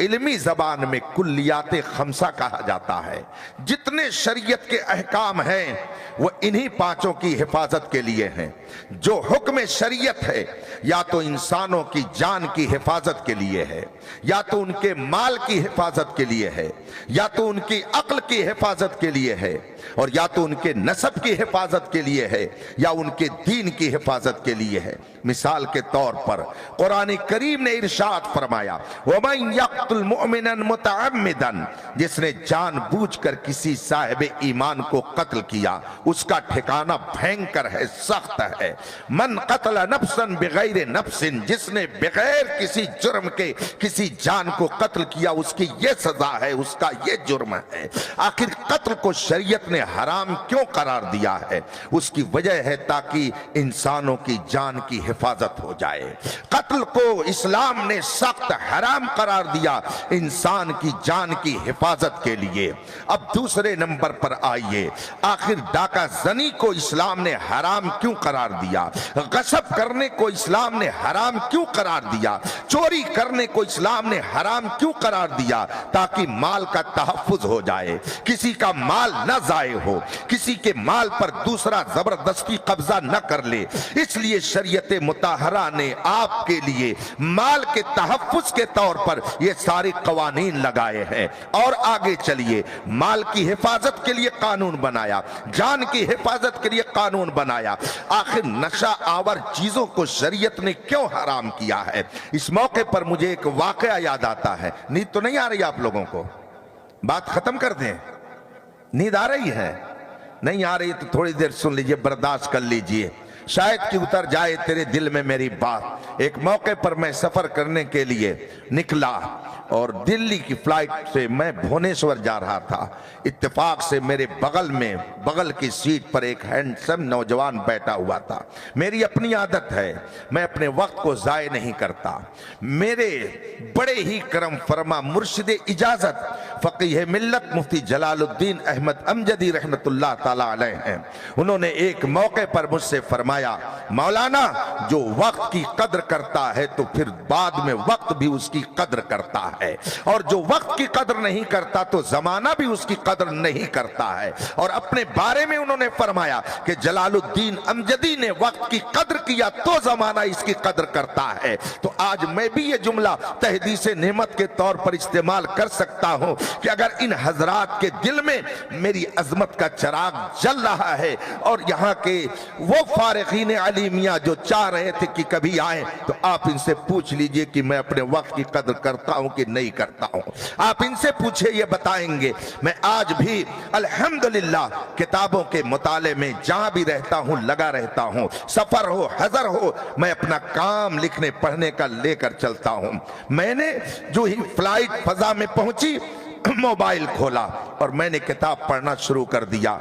Speaker 2: علمی زبان میں کلیات 5 کہا جاتا ہے۔ جتنے شریعت کے احکام ہیں وہ انہی 5 کی حفاظت کے لیے ہیں۔ جو حکم شریعت ہے یا تو انسانوں کی جان کی حفاظت کے لیے ہے، یا تو ان کے مال کی حفاظت کے لیے ہے، یا تو ان کی عقل کی حفاظت کے لیے ہے، اور یا تو ان کے نسب کی حفاظت کے لیے ہے، یا ان کے دین کی حفاظت کے لیے ہے۔ مثال کے طور پر قرآن کریم نے ارشاد فرمایا وَمَن يَقْتُلْ مُؤْمِنًا مُتَعَمِّدًا، جس نے جان بوجھ کر کسی صاحب ایمان کو قتل کیا اس کا ٹھکانہ بھینکر ہے، سخت ہے۔ من قتل نفسا بغیر نفس، جس نے بغیر کسی جرم کے کسی جان کو قتل کیا اس کی یہ سزا ہے، اس کا یہ جرم ہے۔ آخر قتل کو شریعت نے حرام کیوں قرار دیا ہے؟ اس کی وجہ ہے تاکہ انسانوں کی جان کی حفاظت ہو جائے۔ قتل کو اسلام نے سخت حرام قرار دیا انسان کی جان کی حفاظت کے لیے۔ اب دوسرے نمبر پر آئیے، آخر ڈاکہ زنی کو اسلام نے حرام کیوں قرار دیا؟ غصب کرنے کو اسلام نے حرام کیوں قرار دیا؟ چوری کرنے کو اسلام نے حرام کیوں قرار دیا؟ تاکہ مال کا تحفظ ہو جائے، کسی کا مال نہ ضائع ہو، کسی کے مال پر دوسرا زبردستی قبضہ نہ کر لے۔ اس لیے شریعت مطہرہ نے آپ کے لیے مال کے تحفظ کے طور پر یہ سارے قوانین لگائے ہیں۔ اور آگے چلیے، مال کی حفاظت کے لیے قانون بنایا، جان کی حفاظت کے لیے قانون بنایا۔ آخر نشہ آور چیزوں کو شریعت نے کیوں حرام کیا ہے؟ اس موقع پر مجھے ایک واقعہ یاد آتا ہے۔ نیند تو نہیں آ رہی آپ لوگوں کو؟ بات ختم کر دیں؟ نیند آ رہی ہے؟ نہیں آ رہی تو تھوڑی دیر سن لیجئے، برداشت کر لیجئے، شاید کہ اتر جائے تیرے دل میں میری بات۔ ایک موقع پر میں سفر کرنے کے لیے نکلا اور دلی کی فلائٹ سے میں بھونیشور جا رہا تھا۔ اتفاق سے میرے بغل کی سیٹ پر ایک ہینڈسم نوجوان بیٹھا ہوا تھا۔ میری اپنی عادت ہے، میں اپنے وقت کو ضائع نہیں کرتا۔ میرے بڑے ہی کرم فرما مرشد اجازت فقیہ ملت مفتی جلال الدین احمد امجدی رحمت اللہ تعالی علیہ ہیں۔ انہوں نے ایک موقع پر مجھ سے فرمایا مولانا، جو وقت کی قدر کرتا ہے تو پھر بعد میں وقت بھی اس کی قدر کرتا ہے، اور جو وقت کی قدر نہیں کرتا تو زمانہ بھی اس کی قدر نہیں کرتا ہے۔ اور اپنے بارے میں انہوں نے فرمایا کہ جلال الدین امجدی نے وقت کی قدر کیا تو زمانہ اس کی قدر کرتا ہے۔ تو آج میں بھی یہ جملہ تحدیث نعمت کے طور پر استعمال کر سکتا ہوں کہ اگر ان حضرات کے دل میں میری عظمت کا چراغ جل رہا ہے، اور یہاں کے وہ فارغین علیمیہ جو چاہ رہے تھے کہ کبھی آئیں، تو آپ ان سے پوچھ لیجئے کہ میں اپنے وقت کی قدر کرتا ہوں کہ نہیں کرتا ہوں۔ آپ ان سے پوچھے، یہ بتائیں گے۔ میں آج بھی الحمدللہ کتابوں کے مطالعے میں جہاں بھی رہتا ہوں لگا رہتا ہوں، سفر ہو حضر ہو، میں اپنا کام لکھنے پڑھنے کا لے کر چلتا ہوں۔ میں نے جو ہی فلائٹ فضا میں پہنچی، موبائل کھولا اور میں نے کتاب پڑھنا شروع کر دیا۔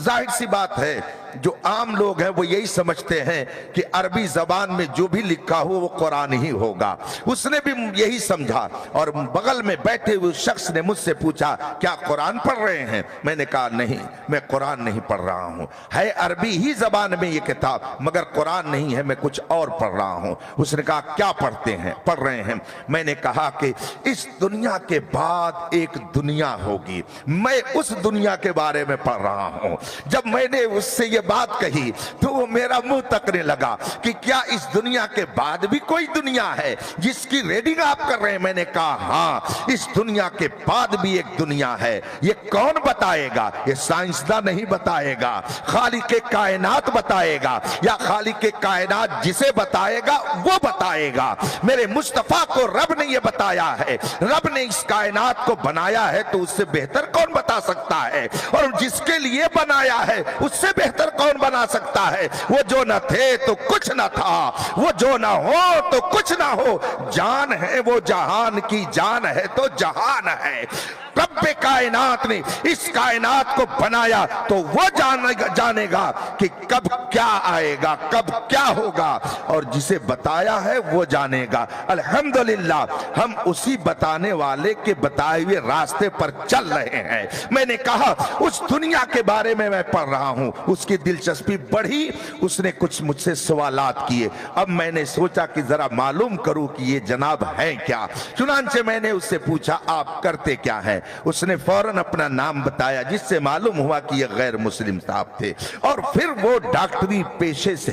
Speaker 2: ظاہر سی بات ہے جو عام لوگ ہیں وہ یہی سمجھتے ہیں کہ عربی زبان میں جو بھی لکھا ہو وہ قرآن ہی ہوگا. اس نے بھی یہی سمجھا اور بغل میں بیٹھے ہوئے شخص نے مجھ سے پوچھا کیا قرآن پڑھ رہے ہیں؟ میں نے کہا نہیں، میں قرآن نہیں پڑھ رہا ہوں، ہے عربی ہی زبان میں یہ کتاب مگر قرآن نہیں ہے، میں کچھ اور پڑھ رہا ہوں. اس نے کہا کیا پڑھ رہے ہیں؟ میں نے کہا کہ اس دنیا کے بعد ایک دنیا ہوگی، میں اس دنیا کے بارے میں پڑھ رہا ہوں. جب میں نے اس سے یہ بات کہی تو وہ میرا منہ تکنے لگا کہ کیا اس دنیا کے بعد بھی کوئی دنیا ہے جس کی ریڈنگ آپ کر رہے ہیں؟ میں نے کہا ہاں، اس دنیا کے بعد بھی ایک دنیا ہے. یہ کون بتائے گا؟ یہ سائنسداں نہیں بتائے گا، خالق کائنات بتائے گا، یا خالق کائنات جسے بتائے گا وہ بتائے گا. میرے مصطفیٰ کو رب نے یہ بتایا ہے، رب نے اس کائنات کو بنایا ہے تو اس سے بہتر کون بتا سکتا ہے؟ اور جس کے لیے بنایا ہے اس سے بہتر کون بنا سکتا ہے؟ وہ جو نہ تھے تو کچھ نہ تھا، وہ جو نہ ہو تو کچھ نہ ہو، جان ہے وہ جہان کی جان ہے تو جہان ہے. رب کائنات نے اس کائنات کو بنایا تو وہ جانے گا کہ کب کیا آئے گا، کب کیا ہوگا، اور جسے بتایا ہے وہ جانے گا. الحمدللہ ہم اسی بتانے والے کے بتائے ہوئے راستے پر چل رہے ہیں. میں نے کہا اس دنیا کے بارے میں پڑھ رہا ہوں. اس کی دلچسپی بڑھی، اس نے کچھ مجھ سے سوالات کیے. اب میں نے سوچا کہ ذرا معلوم کروں کہ یہ جناب ہیں کیا. چنانچہ میں نے اس سے پوچھا آپ کرتے کیا ہیں؟ اس نے فوراً اپنا نام بتایا جس سے معلوم ہوا کہ یہ غیر مسلم صاحب تھے اور پھر وہ ڈاکٹری پیشے سے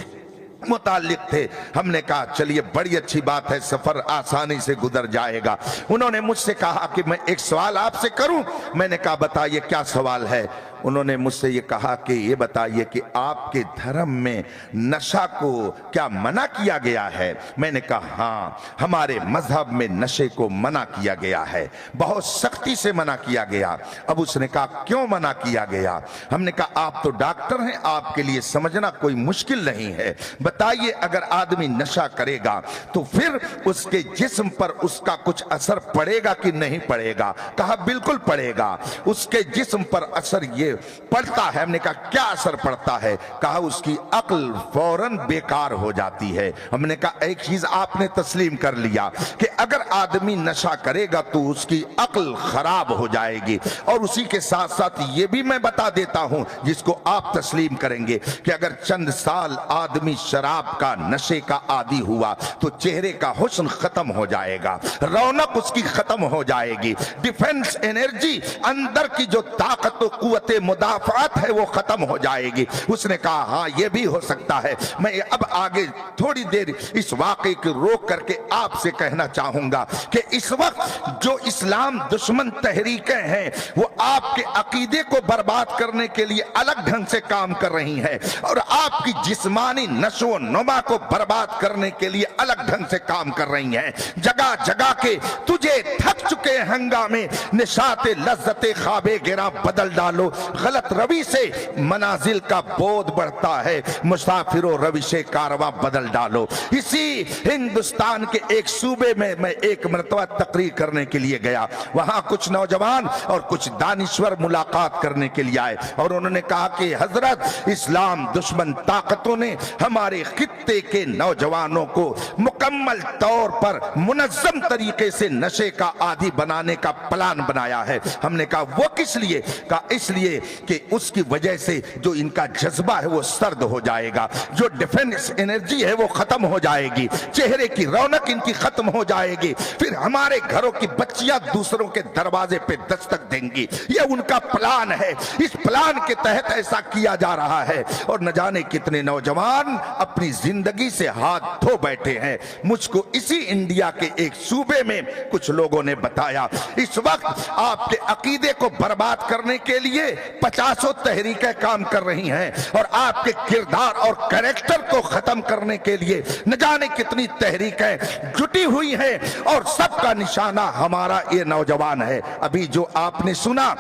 Speaker 2: متعلق تھے. ہم نے کہا چلیے بڑی اچھی بات ہے، سفر آسانی سے گزر جائے گا. انہوں نے مجھ سے کہا کہ میں ایک سوال آپ سے کروں. میں نے کہا بتائیے کیا سوال ہے. انہوں نے مجھ سے یہ کہا کہ یہ بتائیے کہ آپ کے دھرم میں نشہ کو کیا منع کیا گیا ہے؟ میں نے کہا ہاں، ہمارے مذہب میں نشے کو منع کیا گیا ہے، بہت سختی سے منع کیا گیا. اب اس نے کہا کیوں منع کیا گیا؟ ہم نے کہا آپ تو ڈاکٹر ہیں، آپ کے لیے سمجھنا کوئی مشکل نہیں ہے. بتائیے اگر آدمی نشہ کرے گا تو پھر اس کے جسم پر اس کا کچھ اثر پڑے گا کہ نہیں پڑے گا؟ کہا بالکل پڑے گا. اس کے جسم پر اثر یہ پڑتا ہے. ہم نے کہا کیا اثر پڑتا ہے؟ کہا اس کی عقل فوراً بیکار ہو جاتی ہے. ہم نے کہا ایک چیز آپ نے تسلیم کر لیا کہ اگر آدمی نشہ کرے گا تو اس کی عقل خراب ہو جائے گی. اور اسی کے ساتھ ساتھ یہ بھی میں بتا دیتا ہوں جس کو آپ تسلیم کریں گے کہ اگر چند سال آدمی شراب کا نشے کا عادی ہوا تو چہرے کا حسن ختم ہو جائے گا، رونق اس کی ختم ہو جائے گی، ڈیفنس انرجی اندر کی جو طاقت و قوت مدافعت ہے وہ ختم ہو جائے گی. اس نے کہا ہاں یہ بھی ہو سکتا ہے. میں اب آگے تھوڑی دیر اس واقعے کو روک کر کے آپ سے کہنا چاہوں گا کہ اس وقت جو اسلام دشمن تحریکیں ہیں وہ آپ کے عقیدے کو برباد کرنے کے لیے الگ ڈھنگ سے کام کر رہی ہیں اور آپ کی جسمانی نشو و نما کو برباد کرنے کے لیے الگ ڈھنگ سے کام کر رہی ہیں. جگہ جگہ کے تجھے تھک چکے ہنگامے نشاط لذت خواب گراں بدل ڈالو، غلط روی سے منازل کا بودھ بڑھتا ہے، مسافر و روش کارواں بدل ڈالو. اسی ہندوستان کے ایک صوبے میں ایک مرتبہ تقریر کرنے کے لیے گیا. وہاں کچھ نوجوان اور کچھ دانشور ملاقات کرنے کے لیے آئے اور انہوں نے کہا کہ حضرت اسلام دشمن طاقتوں نے ہمارے خطے کے نوجوانوں کو مکمل طور پر منظم طریقے سے نشے کا عادی بنانے کا پلان بنایا ہے. ہم نے کہا وہ کس لیے؟ کہا اس لیے کہ اس کی وجہ سے جو ان کا جذبہ ہے وہ سرد ہو جائے گا، جو ڈیفنس انرجی ہے وہ ختم ہو جائے گی، چہرے کی رونق ان کی ختم ہو جائے گی، پھر ہمارے گھروں کی بچیاں دوسروں کے دروازے پہ دستک دیں گی. یہ ان کا پلان ہے. اس پلان کے تحت ایسا کیا جا رہا ہے اور نہ جانے کتنے نوجوان اپنی زندگی سے ہاتھ دھو بیٹھے ہیں. مجھ کو اسی انڈیا کے ایک صوبے میں کچھ لوگوں نے بتایا اس وقت آپ کے عقیدے کو برباد کرنے کے لیے 50 تحریکیں کام کر رہی ہیں اور آپ کے کردار اور کریکٹر کو ختم کرنے کے لیے نہ جانے کتنی تحریکیں جٹی ہوئی ہیں اور سب کا نشانہ ہمارا یہ نوجوان ہے. ابھی جو آپ نے سنا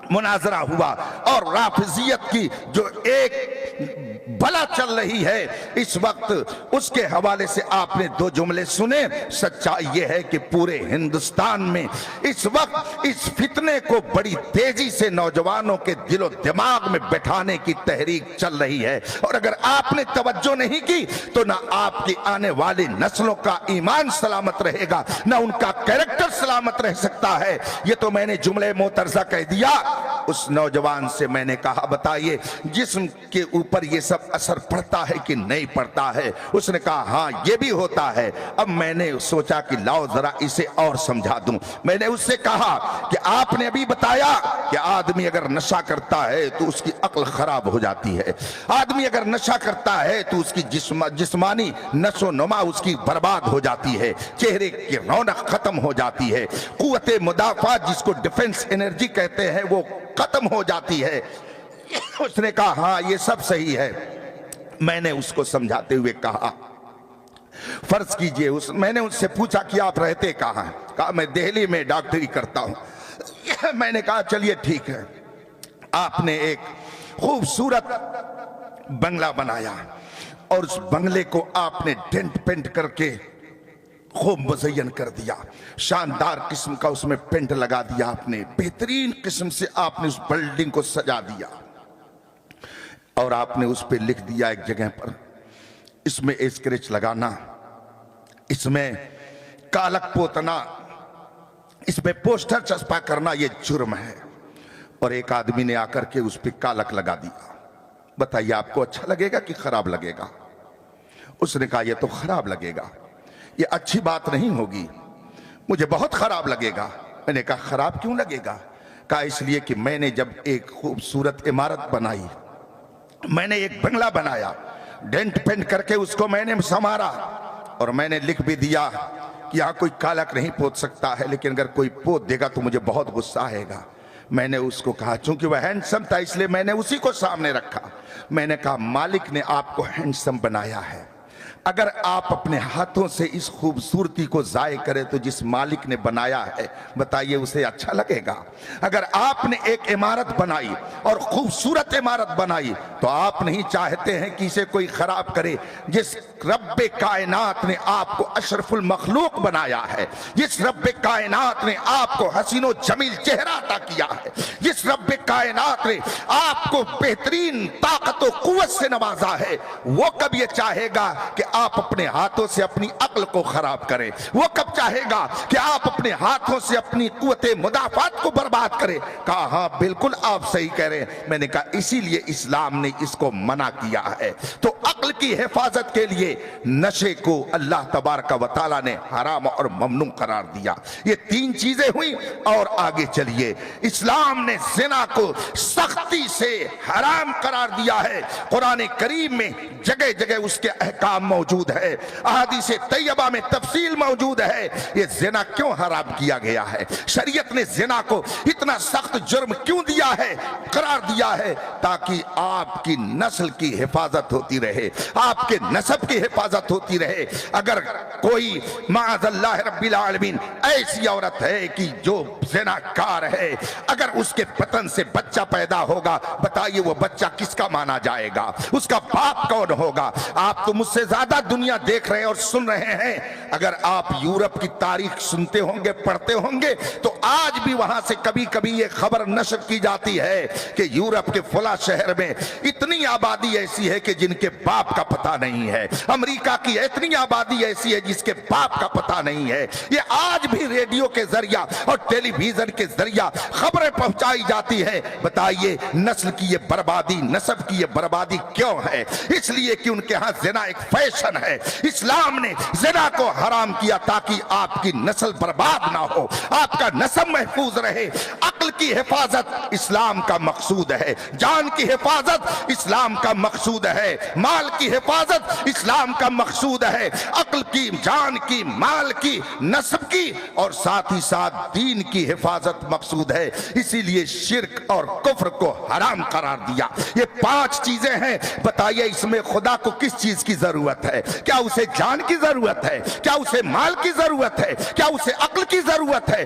Speaker 2: مناظرہ ہوا اور رافضیت کی جو ایک بلا چل رہی ہے اس وقت اس کے حوالے سے آپ نے دو جملے سنے۔ سچائی یہ ہے کہ پورے ہندوستان میں اس وقت اس فتنے کو بڑی تیزی سے نوجوانوں کے دل و دماغ میں بٹھانے کی تحریک چل رہی ہے، اور اگر آپ نے توجہ نہیں کی تو نہ آپ کی آنے والی نسلوں کا ایمان سلامت رہے گا، نہ ان کا کیریکٹر سلامت رہ سکتا ہے۔ یہ تو میں نے جملے معترضہ کہہ دیا۔ اس نوجوان سے میں نے کہا بتائیے جسم کے اوپر یہ سب اثر پڑتا ہے کہ نہیں پڑتا ہے؟ اس نے کہا ہاں یہ بھی ہوتا ہے۔ اب میں نے سوچا کہ لاؤ ذرا اسے اور سمجھا دوں۔ میں نے اس سے کہا کہ آپ نے ابھی بتایا کہ آدمی اگر نشہ کرتا ہے تو اس کی عقل خراب ہو جاتی ہے، آدمی اگر نشہ کرتا ہے تو اس کی جسمانی نشو و نما اس کی برباد ہو جاتی ہے، چہرے کی رونق ختم ہو جاتی ہے، قوت مدافعت جس کو ڈیفنس انرجی کہتے ہیں وہ ختم ہو جاتی ہے۔ اس نے کہا ہاں یہ سب صحیح ہے۔ میں نے اس کو سمجھاتے ہوئے کہا فرض کیجئے میں نے اس سے پوچھا کہ آپ رہتے کہاں ہیں؟ کہا میں دہلی میں ڈاکٹری کرتا ہوں۔ میں نے کہا چلیے ٹھیک ہے، آپ نے ایک خوبصورت بنگلہ بنایا اور اس بنگلے کو آپ نے ڈینٹ پینٹ کر کے خوب مزین کر دیا، شاندار قسم کا اس میں پینٹ لگا دیا، آپ نے بہترین قسم سے آپ نے اس بلڈنگ کو سجا دیا، اور آپ نے اس پہ لکھ دیا ایک جگہ پر اس میں اسکریچ لگانا، اس میں کالک پوتنا، اس پہ پوسٹر چسپا کرنا یہ جرم ہے۔ اور ایک آدمی نے آ کر کے اس پہ کالک لگا دیا۔ بتائیے آپ کو اچھا لگے گا کہ خراب لگے گا؟ اس نے کہا یہ تو خراب لگے گا، یہ اچھی بات نہیں ہوگی، مجھے بہت خراب لگے گا۔ میں نے کہا خراب کیوں لگے گا؟ کہا اس لیے کہ میں نے جب ایک خوبصورت عمارت بنائی، میں نے ایک بنگلہ بنایا، ڈینٹ پینٹ کر کے اس کو میں نے سنوارا، اور میں نے لکھ بھی دیا کہ یہاں کوئی کالک نہیں پوت سکتا ہے، لیکن اگر کوئی پوت دے گا تو مجھے بہت غصہ آئے گا۔ میں نے اس کو کہا چونکہ وہ ہینڈسم تھا اس لیے میں نے اسی کو سامنے رکھا۔ میں نے کہا مالک نے آپ کو ہینڈسم بنایا ہے، اگر آپ اپنے ہاتھوں سے اس خوبصورتی کو ضائع کرے تو جس مالک نے بنایا ہے بتائیے اسے اچھا لگے گا؟ اگر آپ نے ایک عمارت بنائی اور خوبصورت عمارت بنائی تو آپ نہیں چاہتے ہیں کہ اسے کوئی خراب کرے؟ جس رب کائنات نے آپ کو اشرف المخلوق بنایا ہے، جس رب کائنات نے آپ کو حسین و جمیل چہرہ عطا کیا ہے، جس رب کائنات نے آپ کو بہترین طاقت و قوت سے نوازا ہے، وہ کب یہ چاہے گا کہ آپ اپنے ہاتھوں سے اپنی عقل کو خراب کریں؟ وہ کب چاہے گا کہ آپ اپنے ہاتھوں سے اپنی قوت مدافعت کو برباد کریں؟ کہا ہاں بالکل آپ صحیح کہہ رہے ہیں۔ میں نے کہا اسی لیے اسلام نے اس کو منع کیا ہے۔ تو عقل کی حفاظت کے لیے نشے کو اللہ تبارک و تعالیٰ نے حرام اور ممنوع قرار دیا۔ یہ تین چیزیں ہوئی، اور آگے چلیے اسلام نے زنا کو سختی سے حرام قرار دیا ہے۔ قرآن کریم میں جگہ جگہ اس کے احکام موجود ہے، احادیث طیبہ میں تفصیل موجود ہے۔ یہ زنا کیوں حرام کیا گیا ہے؟ شریعت نے زنا کو اتنا سخت جرم کیوں دیا ہے، قرار دیا ہے؟ تاکہ آپ کی نسل کی حفاظت ہوتی رہے، آپ کے نسب کی حفاظت ہوتی رہے۔ اگر کوئی معاذ اللہ رب العالمین ایسی عورت ہے کہ جو زنا کار ہے، اگر اس کے بطن سے بچہ پیدا ہوگا بتائیے وہ بچہ کس کا مانا جائے گا؟ اس کا باپ کون ہوگا؟ آپ تو مجھ سے زیادہ دنیا دیکھ رہے اور سن رہے ہیں۔ اگر آپ یورپ کی تاریخ سنتے ہوں گے، پڑھتے ہوں گے، تو آج بھی وہاں سے کبھی کبھی یہ خبر نشر کی جاتی ہے کہ یورپ کے فلاں شہر میں اتنی آبادی ایسی ہے کہ جن کے باپ کا پتہ نہیں ہے، امریکہ کی اتنی آبادی ایسی ہے جس کے باپ کا پتہ نہیں ہے۔ یہ آج بھی ریڈیو کے ذریعہ اور ٹیلی ویژن کے ذریعہ خبریں پہنچائی جاتی ہیں۔ بتائیے نسل کی یہ بربادی، نسب کی یہ بربادی کیوں ہے؟ اس لیے کہ ان کے ہاں زنا ایک فیشن ہے۔ اسلام نے زنا کو حرام کیا تاکہ آپ کی نسل برباد نہ ہو، آپ کا نسب محفوظ رہے۔ عقل کی حفاظت اسلام کا مقصود ہے، جان کی حفاظت اسلام کا مقصود ہے، مال کی حفاظت اسلام کا مقصود ہے۔ عقل کی، جان کی، مال کی، نسب کی اور ساتھ ہی ساتھ دین کی حفاظت مقصود ہے۔ اسی لیے شرک اور کفر کو حرام قرار دیا۔ یہ 5 چیزیں ہیں، بتائیے اس میں خدا کو کس چیز کی ضرورت ہے؟ کیا اسے جان کی ضرورت ہے؟ کیا اسے مال کی ضرورت ہے؟ کیا اسے عقل کی ضرورت ہے؟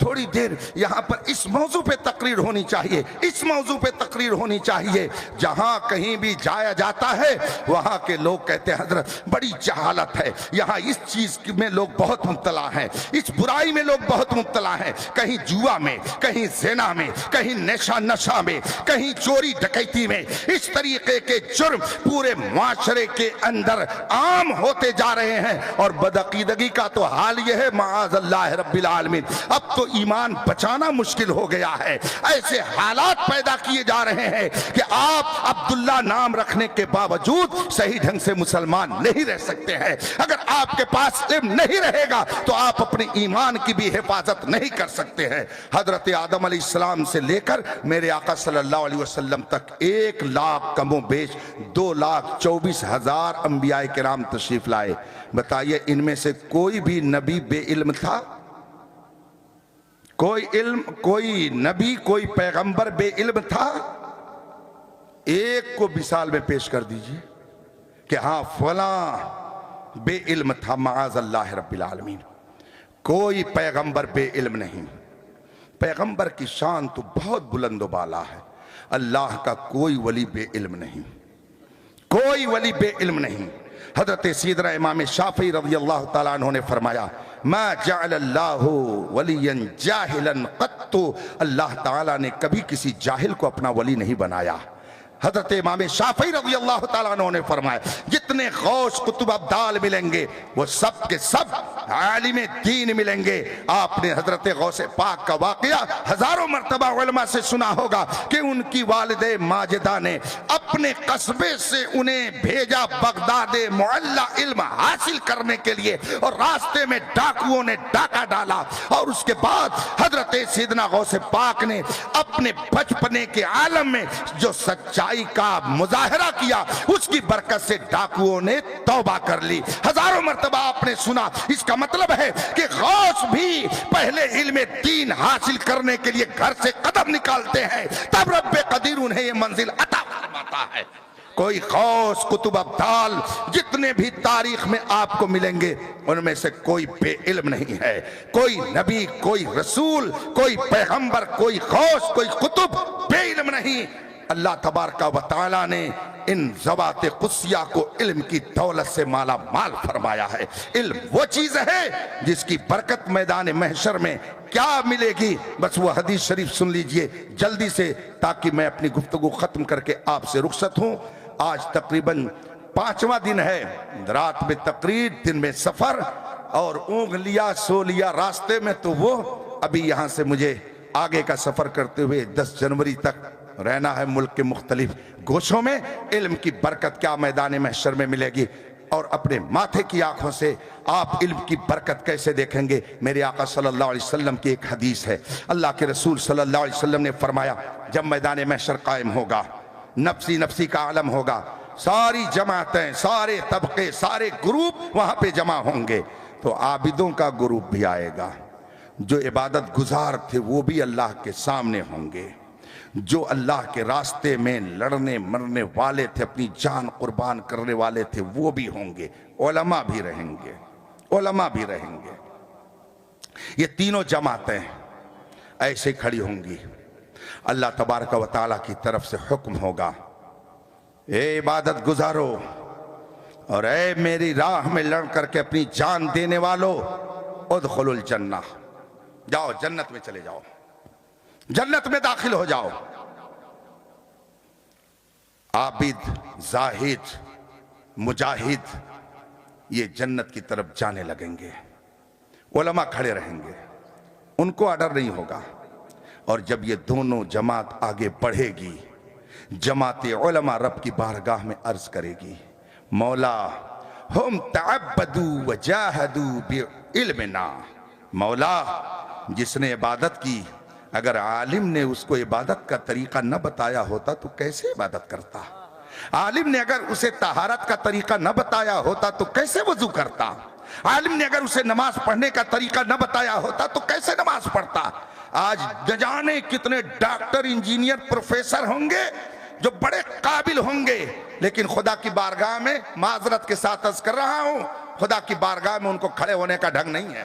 Speaker 2: تھوڑی دیر یہاں پر اس موضوع پہ تقریر ہونی چاہیے، اس موضوع پہ تقریر ہونی چاہیے۔ جہاں کہیں بھی جایا جاتا ہے وہاں کے لوگ کہتے ہیں حضرت بڑی جہالت ہے، یہاں اس چیز میں لوگ بہت مبتلا ہیں، اس برائی میں لوگ بہت مبتلا ہیں، کہیں جوا میں، کہیں زنا میں، کہیں نشہ میں، کہیں چوری ڈکیتی میں، اس طریقے کے جرم پورے معاشرے کے اندر عام ہوتے جا رہے ہیں، اور بدعقیدگی کا تو حال یہ ہے معاذ اللہ رب العالمین، اب تو ایمان بچانا مشکل ہو گیا ہے۔ ایسے حالات پیدا کیے جا رہے ہیں کہ آپ عبداللہ نام رکھنے کے باوجود صحیح ڈھنگ سے مسلمان نہیں رہ سکتے ہیں۔ اگر آپ کے پاس علم نہیں رہے گا تو آپ اپنے ایمان کی بھی حفاظت نہیں کر سکتے ہیں۔ حضرت آدم علیہ السلام سے لے کر میرے آقا صلی اللہ علیہ وسلم تک 1 لاکھ کم و بیش 2,24,000 انبیاء کرام تشریف لائے۔ بتائیے ان میں سے کوئی بھی نبی بے علم تھا؟ کوئی نبی، کوئی پیغمبر بے علم تھا؟ ایک کو مثال میں پیش کر دیجئے کہ ہاں فلاں بے علم تھا، معاذ اللہ رب العالمین۔ کوئی پیغمبر بے علم نہیں۔ پیغمبر کی شان تو بہت بلند و بالا ہے، اللہ کا کوئی ولی بے علم نہیں، کوئی ولی بے علم نہیں۔ حضرت سیدنا امام شافعی رضی اللہ تعالیٰ عنہ نے فرمایا ما جعل اللہ ولیا جاہلا قط، اللہ تعالیٰ نے کبھی کسی جاہل کو اپنا ولی نہیں بنایا۔ حضرت امام شافعی رضی اللہ تعالیٰ عنہ نے فرمایا جتنے غوث قطب ابدال ملیں گے وہ سب کے سب عالم دین ملیں گے۔ آپ نے حضرت غوث پاک کا واقعہ ہزاروں مرتبہ علماء سے سنا ہوگا کہ ان کی والدہ ماجدہ نے اپنے قصبے سے انہیں بھیجا بغداد معلی علم حاصل کرنے کے لیے، اور راستے میں ڈاکوؤں نے ڈاکہ ڈالا، اور اس کے بعد حضرت سیدنا غوث پاک نے اپنے بچپنے کے عالم میں جو سچائی کا مظاہرہ کیا اس کی برکت سے ڈاکوؤں نے توبہ کر لی۔ ہزاروں مرتبہ آپ نے سنا۔ اس کا مطلب ہے کہ غوث بھی پہلے علم دین حاصل کرنے کے لیے گھر سے قدم نکالتے ہیں، تب رب قدیر انہیں یہ منزل عطا فرماتا ہے۔ کوئی غوث قطب ابدال جتنے بھی تاریخ میں آپ کو ملیں گے ان میں سے کوئی بے علم نہیں ہے۔ کوئی نبی، کوئی رسول، کوئی پیغمبر، کوئی غوث، کوئی قطب بے علم نہیں۔ اللہ تبارک و تعالیٰ نے ان ذوات قدسیہ کو علم کی دولت سے مالا مال فرمایا ہے۔ علم وہ چیز ہے جس کی برکت میدان محشر میں کیا ملے گی، بس وہ حدیث شریف سن لیجئے جلدی سے تاکہ میں اپنی گفتگو ختم کر کے آپ سے رخصت ہوں۔ آج تقریباً 5واں دن ہے، رات میں تقریر، دن میں سفر، اور اونگ لیا سو لیا راستے میں، تو وہ ابھی یہاں سے مجھے آگے کا سفر کرتے ہوئے 10 جنوری تک رہنا ہے ملک کے مختلف گوشوں میں۔ علم کی برکت کیا میدان محشر میں ملے گی، اور اپنے ماتھے کی آنکھوں سے آپ علم کی برکت کیسے دیکھیں گے۔ میرے آقا صلی اللہ علیہ وسلم کی ایک حدیث ہے، اللہ کے رسول صلی اللہ علیہ وسلم نے فرمایا جب میدان محشر قائم ہوگا، نفسی نفسی کا عالم ہوگا، ساری جماعتیں، سارے طبقے، سارے گروپ وہاں پہ جمع ہوں گے، تو عابدوں کا گروپ بھی آئے گا، جو عبادت گزار تھے وہ بھی اللہ کے سامنے ہوں گے، جو اللہ کے راستے میں لڑنے مرنے والے تھے، اپنی جان قربان کرنے والے تھے، وہ بھی ہوں گے، علماء بھی رہیں گے، علماء بھی رہیں گے۔ یہ تینوں جماعتیں ایسے کھڑی ہوں گی، اللہ تبارک و تعالیٰ کی طرف سے حکم ہوگا اے عبادت گزارو اور اے میری راہ میں لڑ کر کے اپنی جان دینے والو، ادخلوا الجنہ، جاؤ جنت میں چلے جاؤ، جنت میں داخل ہو جاؤ۔ عابد، زاہد، مجاہد یہ جنت کی طرف جانے لگیں گے، علماء کھڑے رہیں گے، ان کو آڈر نہیں ہوگا، اور جب یہ دونوں جماعت آگے بڑھے گی، جماعت علماء رب کی بارگاہ میں عرض کرے گی مولا ہم تعبدوا وجاہدوا بعلمنا، مولا جس نے عبادت کی اگر عالم نے اس کو عبادت کا طریقہ نہ بتایا ہوتا تو کیسے عبادت کرتا؟ عالم نے اگر اسے طہارت کا طریقہ نہ بتایا ہوتا تو کیسے وضو کرتا؟ عالم نے اگر اسے نماز پڑھنے کا طریقہ نہ بتایا ہوتا تو کیسے نماز پڑھتا؟ آج نہ جانے کتنے ڈاکٹر، انجینئر، پروفیسر ہوں گے جو بڑے قابل ہوں گے، لیکن خدا کی بارگاہ میں معذرت کے ساتھ عرض کر رہا ہوں، خدا کی بارگاہ میں ان کو کھڑے ہونے کا ڈھنگ نہیں ہے،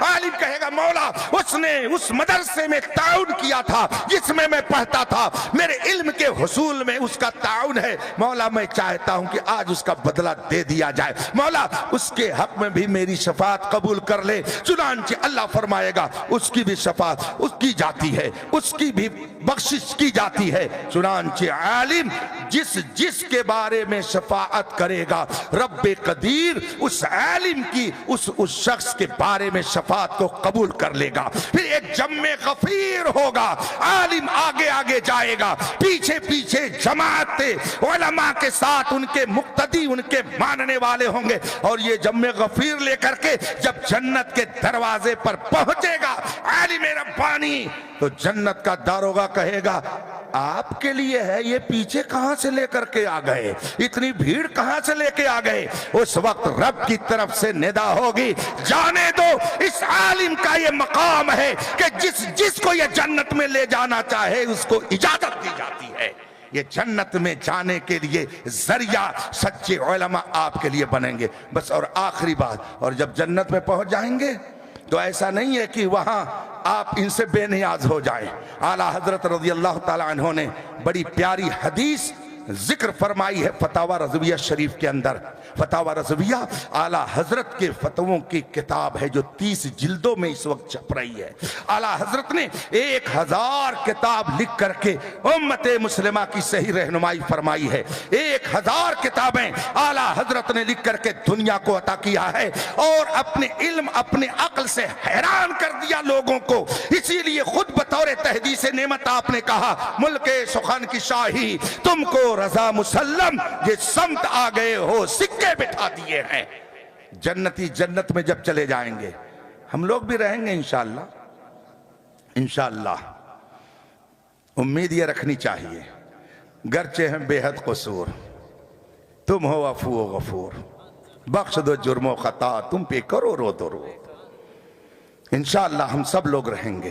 Speaker 2: عالم کہے گا مولا اس نے اس مدرسے میں تعاون کیا تھا جس میں میں پڑھتا تھا، میرے علم کے حصول میں اس کا تعاون ہے، مولا میں چاہتا ہوں کہ آج اس کا بدلہ دے دیا جائے، مولا اس کے حق میں بھی میری شفاعت قبول کر لے۔ چنانچہ اللہ فرمائے گا اس کی بھی شفاعت اس کی جاتی ہے، اس کی بھی بخشش کی جاتی ہے۔ چنانچہ عالم جس کے بارے میں شفاعت کرے گا، رب قدیر اس عالم کی اس شخص کے بارے میں شفاعت کو قبول کر لے گا۔ پھر ایک جم غفیر ہوگا، عالم آگے آگے جائے گا، پیچھے پیچھے جماعت علماء کے ساتھ ان کے مقتدی ان کے ماننے والے ہوں گے، اور یہ جم غفیر لے کر کے جب جنت کے دروازے پر پہنچے گا عالم ربانی، تو جنت کا داروغہ کہے گا آپ کے لیے ہے، یہ پیچھے کہاں سے لے کر کے آ گئے، اتنی بھیڑ کہاں سے لے کے آ گئے؟ اس وقت رب کی طرف سے ندا ہوگی جانے دو، اس عالم کا یہ مقام ہے کہ جس کو یہ جنت میں لے جانا چاہے اس کو اجازت دی جاتی ہے۔ یہ جنت میں جانے کے لیے ذریعہ سچے علماء آپ کے لیے بنیں گے۔ بس اور آخری بات، اور جب جنت میں پہنچ جائیں گے تو ایسا نہیں ہے کہ وہاں آپ ان سے بے نیاز ہو جائیں۔ اعلیٰ حضرت رضی اللہ تعالیٰ عنہ نے بڑی پیاری حدیث ذکر فرمائی ہے فتاوی رضویہ شریف کے اندر۔ فتاوی رضویہ اعلیٰ حضرت کے فتووں کی کتاب ہے جو 30 جلدوں میں اس وقت چھپ رہی ہے۔ اعلیٰ حضرت نے 1000 کتاب لکھ کر کے امت مسلمہ کی صحیح رہنمائی فرمائی ہے۔ 1000 کتابیں اعلیٰ حضرت نے لکھ کر کے دنیا کو عطا کیا ہے، اور اپنے علم اپنے عقل سے حیران کر دیا لوگوں کو۔ اسی لیے خود بطور تحدیث نعمت آپ نے کہا ملک سخن کی شاہی تم کو رضا مسلم، یہ سمت آ گئے ہو سکے بٹھا دیے ہیں۔ جنتی جنت میں جب چلے جائیں گے، ہم لوگ بھی رہیں گے انشاءاللہ، انشاءاللہ امید یہ رکھنی چاہیے گرچہ ہیں بے حد قصور، تم ہو عفو و غفور، بخش دو جرم و خطا تم پہ کرو رو دو رو۔ انشاءاللہ ہم سب لوگ رہیں گے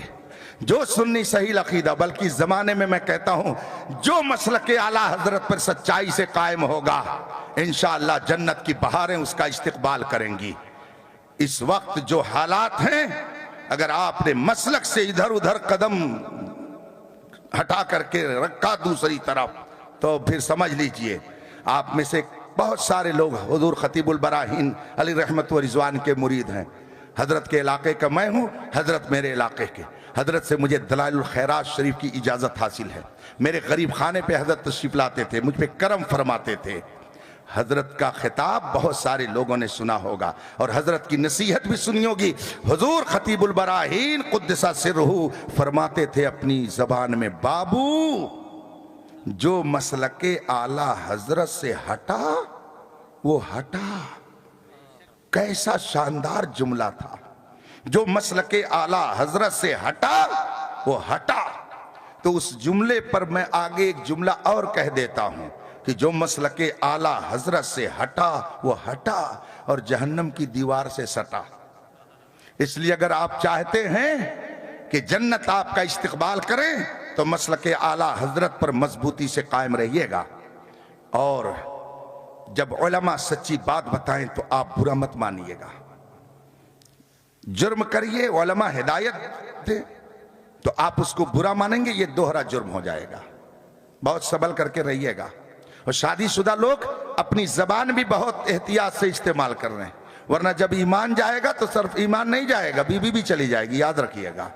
Speaker 2: جو سنی صحیح عقیدہ، بلکہ زمانے میں میں کہتا ہوں جو مسلک اعلیٰ حضرت پر سچائی سے قائم ہوگا انشاءاللہ جنت کی بہاریں اس کا استقبال کریں گی۔ اس وقت جو حالات ہیں، اگر آپ نے مسلک سے ادھر ادھر قدم ہٹا کر کے رکھا دوسری طرف تو پھر سمجھ لیجئے آپ میں سے بہت سارے لوگ حضور خطیب البراہین علی رحمت و رضوان کے مرید ہیں۔ حضرت کے علاقے کا میں ہوں، حضرت میرے علاقے کے، حضرت سے مجھے دلائل الخیرات شریف کی اجازت حاصل ہے۔ میرے غریب خانے پہ حضرت تشریف لاتے تھے، مجھ پہ کرم فرماتے تھے۔ حضرت کا خطاب بہت سارے لوگوں نے سنا ہوگا اور حضرت کی نصیحت بھی سنی ہوگی۔ حضور خطیب البراہین قدس سرہ فرماتے تھے اپنی زبان میں، بابو جو مسلک اعلیٰ حضرت سے ہٹا وہ ہٹا۔ کیسا شاندار جملہ تھا، جو مسلک اعلیٰ حضرت سے ہٹا وہ ہٹا۔ تو اس جملے پر میں آگے ایک جملہ اور کہہ دیتا ہوں کہ جو مسلک اعلیٰ حضرت سے ہٹا وہ ہٹا اور جہنم کی دیوار سے سٹا۔ اس لیے اگر آپ چاہتے ہیں کہ جنت آپ کا استقبال کریں تو مسلک اعلیٰ حضرت پر مضبوطی سے قائم رہیے گا، اور جب علماء سچی بات بتائیں تو آپ برا مت مانیے گا۔ جرم کریے، علماء ہدایت دیں تو آپ اس کو برا مانیں گے، یہ دوہرا جرم ہو جائے گا۔ بہت سنبھل کر کے رہیے گا۔ اور شادی شدہ لوگ اپنی زبان بھی بہت احتیاط سے استعمال کر رہے ہیں، ورنہ جب ایمان جائے گا تو صرف ایمان نہیں جائے گا، بیوی بھی چلی جائے گی، یاد رکھیے گا۔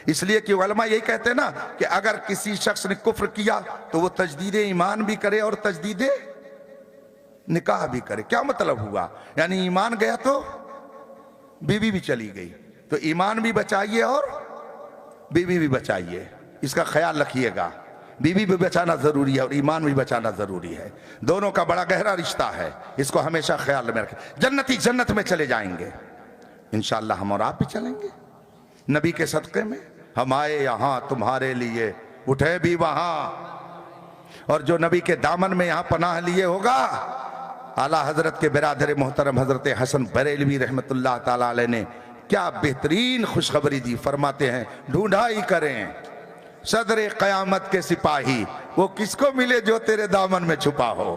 Speaker 2: اس لیے کہ علماء یہی کہتے ہیں نا کہ اگر کسی شخص نے کفر کیا تو وہ تجدید ایمان بھی کرے اور تجدید نکاح بھی کرے۔ کیا مطلب ہوا؟ یعنی ایمان گیا تو بیوی بھی چلی گئی، تو ایمان بھی بچائیے اور بیوی بھی بچائیے، اس کا خیال رکھیے گا۔ بیوی بھی بچانا ضروری ہے اور ایمان بھی بچانا ضروری ہے، دونوں کا بڑا گہرا رشتہ ہے، اس کو ہمیشہ خیال میں رکھیں۔ جنتی جنت میں چلے جائیں گے انشاءاللہ، ہم اور آپ بھی چلیں گے نبی کے صدقے میں۔ ہم آئے یہاں تمہارے لیے، اٹھے بھی وہاں، اور جو نبی کے دامن میں یہاں پناہ لیے ہوگا، اعلیٰ حضرت کے برادر محترم حضرت حسن بریلوی رحمت اللہ تعالیٰ علیہ نے کیا بہترین خوشخبری دی۔ فرماتے ہیں ڈھونڈائی کریں صدر قیامت کے سپاہی، وہ کس کو ملے جو تیرے دامن میں چھپا ہو۔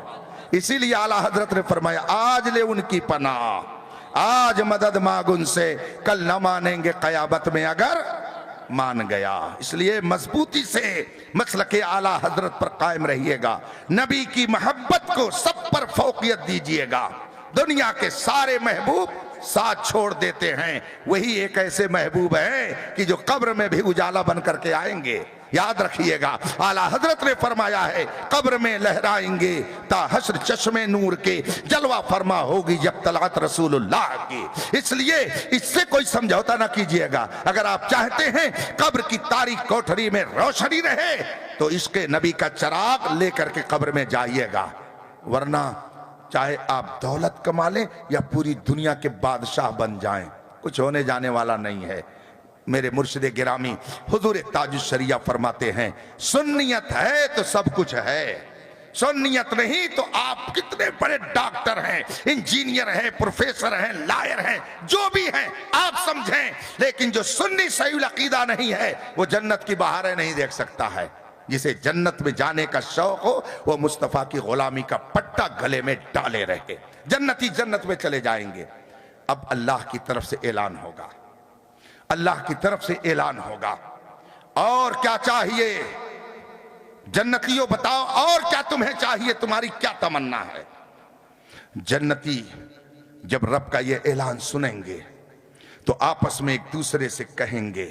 Speaker 2: اسی لیے اعلیٰ حضرت نے فرمایا آج لے ان کی پناہ، آج مدد مانگ ان سے، کل نہ مانیں گے قیامت میں اگر مان گیا۔ اس لیے مضبوطی سے مسلک اعلیٰ حضرت پر قائم رہیے گا، نبی کی محبت کو سب پر فوقیت دیجیے گا۔ دنیا کے سارے محبوب ساتھ چھوڑ دیتے ہیں، وہی ایک ایسے محبوب ہیں کہ جو قبر میں بھی اجالا بن کر کے آئیں گے۔ یاد رکھیے گا، اعلیٰ حضرت نے فرمایا ہے قبر میں لہرائیں گے تا حشر چشمے نور کے، جلوہ فرما ہوگی جب طلعت رسول اللہ کی۔ اس لیے اس سے کوئی سمجھوتا نہ کیجیے گا۔ اگر آپ چاہتے ہیں قبر کی تاریک کوٹھری میں روشنی رہے تو عشق نبی کا چراغ لے کر کے قبر میں جائیے گا، ورنہ چاہے آپ دولت کما لیں یا پوری دنیا کے بادشاہ بن جائیں، کچھ ہونے جانے والا نہیں ہے۔ میرے مرشد گرامی حضور تاج الشریعہ فرماتے ہیں سنیت ہے تو سب کچھ ہے، سنیت نہیں تو آپ کتنے بڑے ڈاکٹر ہیں، انجینئر ہیں، پروفیسر ہیں، لائر ہیں، جو بھی ہیں آپ سمجھیں، لیکن جو سنی صحیح العقیدہ نہیں ہے وہ جنت کی بہاریں نہیں دیکھ سکتا ہے۔ جسے جنت میں جانے کا شوق ہو وہ مصطفیٰ کی غلامی کا پٹا گلے میں ڈالے رہے، جنتی جنت میں چلے جائیں گے۔ اب اللہ کی طرف سے اعلان ہوگا، اللہ کی طرف سے اعلان ہوگا، اور کیا چاہیے جنتیوں بتاؤ، اور کیا تمہیں چاہیے، تمہاری کیا تمنا ہے؟ جنتی جب رب کا یہ اعلان سنیں گے تو آپس میں ایک دوسرے سے کہیں گے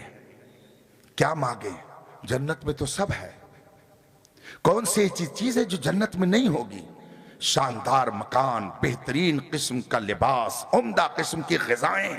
Speaker 2: کیا مانگیں؟ جنت میں تو سب ہے، کون سی ایسی چیز ہے جو جنت میں نہیں ہوگی؟ شاندار مکان، بہترین قسم کا لباس، عمدہ قسم کی غذائیں،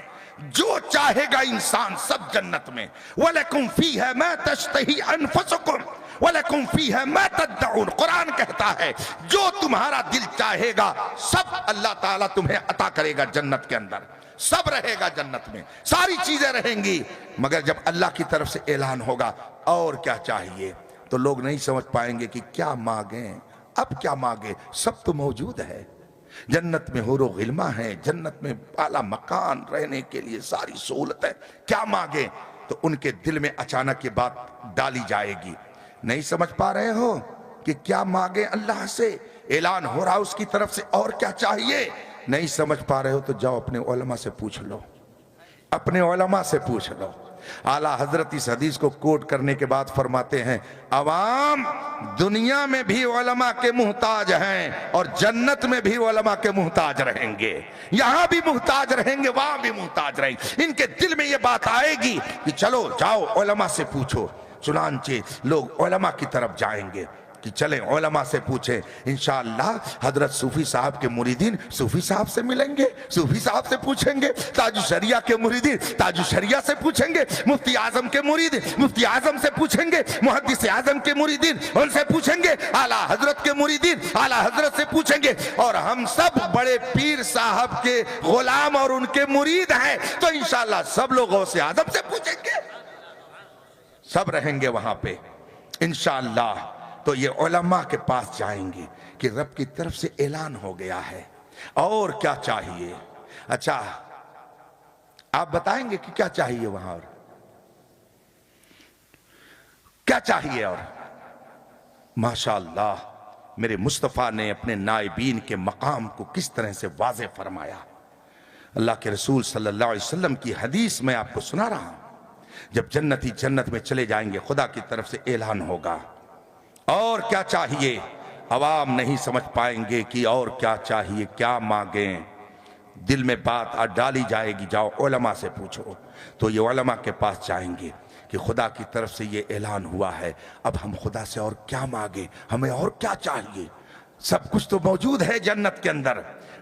Speaker 2: جو چاہے گا انسان سب جنت میں۔ وَلَكُمْ فِيهَا مَا تَشْتَهِي أَنفُسُكُمْ وَلَكُمْ فِيهَا مَا تَدَّعُونَ۔ قرآن کہتا ہے جو تمہارا دل چاہے گا سب اللہ تعالیٰ تمہیں عطا کرے گا جنت کے اندر، سب رہے گا جنت میں، ساری چیزیں رہیں گی۔ مگر جب اللہ کی طرف سے اعلان ہوگا اور کیا چاہیے تو لوگ نہیں سمجھ پائیں گے کہ کیا مانگیں، اب کیا مانگیں، سب تو موجود ہے۔ جنت میں حور و غلمہ ہیں، جنت میں اعلیٰ مکان، رہنے کے لیے ساری سہولتیں، کیا مانگیں؟ تو ان کے دل میں اچانک یہ بات ڈالی جائے گی، نہیں سمجھ پا رہے ہو کہ کیا مانگیں اللہ سے؟ اعلان ہو رہا اس کی طرف سے اور کیا چاہیے، نہیں سمجھ پا رہے ہو تو جاؤ اپنے علماء سے پوچھ لو، اپنے علماء سے پوچھ لو۔ اعلیٰ حضرت اس حدیث کو کوٹ کرنے کے بعد فرماتے ہیں عوام دنیا میں بھی علماء کے محتاج ہیں اور جنت میں بھی علماء کے محتاج رہیں گے، یہاں بھی محتاج رہیں گے، وہاں بھی محتاج رہیں گے۔ ان کے دل میں یہ بات آئے گی کہ چلو جاؤ علماء سے پوچھو، چنانچہ لوگ علماء کی طرف جائیں گے کہ چلیں علماء سے پوچھیں۔ انشاءاللہ حضرت صوفی صاحب کے مریدین صوفی صاحب سے ملیں گے، صوفی صاحب سے پوچھیں گے، تاج الشریعہ کے مریدین تاج الشریعہ سے پوچھیں گے، مفتی اعظم کے مریدین مفتی اعظم سے پوچھیں گے، محدث اعظم کے مریدین ان سے پوچھیں گے، اعلیٰ حضرت کے مریدین اعلیٰ حضرت سے پوچھیں گے، اور ہم سب بڑے پیر صاحب کے غلام اور ان کے مرید ہیں تو انشاءاللہ سب لوگ غوث اعظم سے پوچھیں گے، سب رہیں گے وہاں پہ انشاءاللہ۔ تو یہ علماء کے پاس جائیں گے کہ رب کی طرف سے اعلان ہو گیا ہے اور کیا چاہیے۔ اچھا آپ بتائیں گے کہ کیا چاہیے وہاں، اور کیا چاہیے؟ اور ماشاءاللہ میرے مصطفیٰ نے اپنے نائبین کے مقام کو کس طرح سے واضح فرمایا۔ اللہ کے رسول صلی اللہ علیہ وسلم کی حدیث میں آپ کو سنا رہا ہوں، جب جنتی جنت میں چلے جائیں گے خدا کی طرف سے اعلان ہوگا اور کیا چاہیے، عوام نہیں سمجھ پائیں گے کہ اور کیا چاہیے، کیا مانگیں، دل میں بات ڈالی جائے گی جاؤ علماء سے پوچھو۔ تو یہ علماء کے پاس جائیں گے کہ خدا کی طرف سے یہ اعلان ہوا ہے، اب ہم خدا سے اور کیا مانگیں، ہمیں اور کیا چاہیے، سب کچھ تو موجود ہے جنت کے اندر۔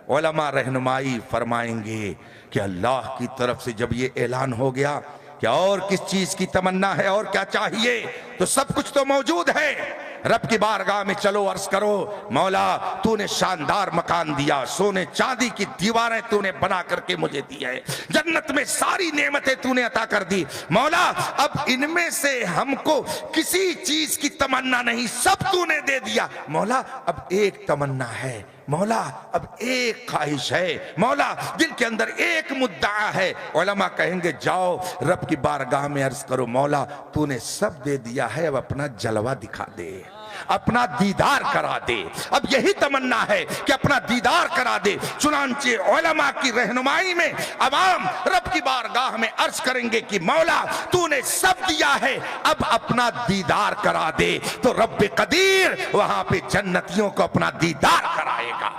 Speaker 2: علماء رہنمائی فرمائیں گے کہ اللہ کی طرف سے جب یہ اعلان ہو گیا کہ اور کس چیز کی تمنا ہے اور کیا چاہیے، تو سب کچھ تو موجود ہے۔ رب کی بارگاہ میں چلو عرض کرو مولا تو نے شاندار مکان دیا، سونے چاندی کی دیواریں تو نے بنا کر کے مجھے دی ہے، جنت میں ساری نعمتیں تو نے عطا کر دی، مولا اب ان میں سے ہم کو کسی چیز کی تمنا نہیں، سب تو نے دے دیا، مولا اب ایک تمنا ہے، مولا اب ایک خواہش ہے، مولا دل کے اندر ایک مدعا ہے۔ علماء کہیں گے جاؤ رب کی بارگاہ میں عرض کرو مولا تو نے سب دے دیا ہے، اب اپنا جلوہ دکھا دے، اپنا دیدار کرا دے۔ اب یہی تمنا ہے کہ اپنا دیدار کرا دے۔ چنانچہ علماء کی رہنمائی میں عوام رب کی بارگاہ میں عرض کریں گے کہ مولا تو نے سب دیا ہے، اب اپنا دیدار کرا دے، تو رب قدیر وہاں پہ جنتیوں کو اپنا دیدار کرائے گا۔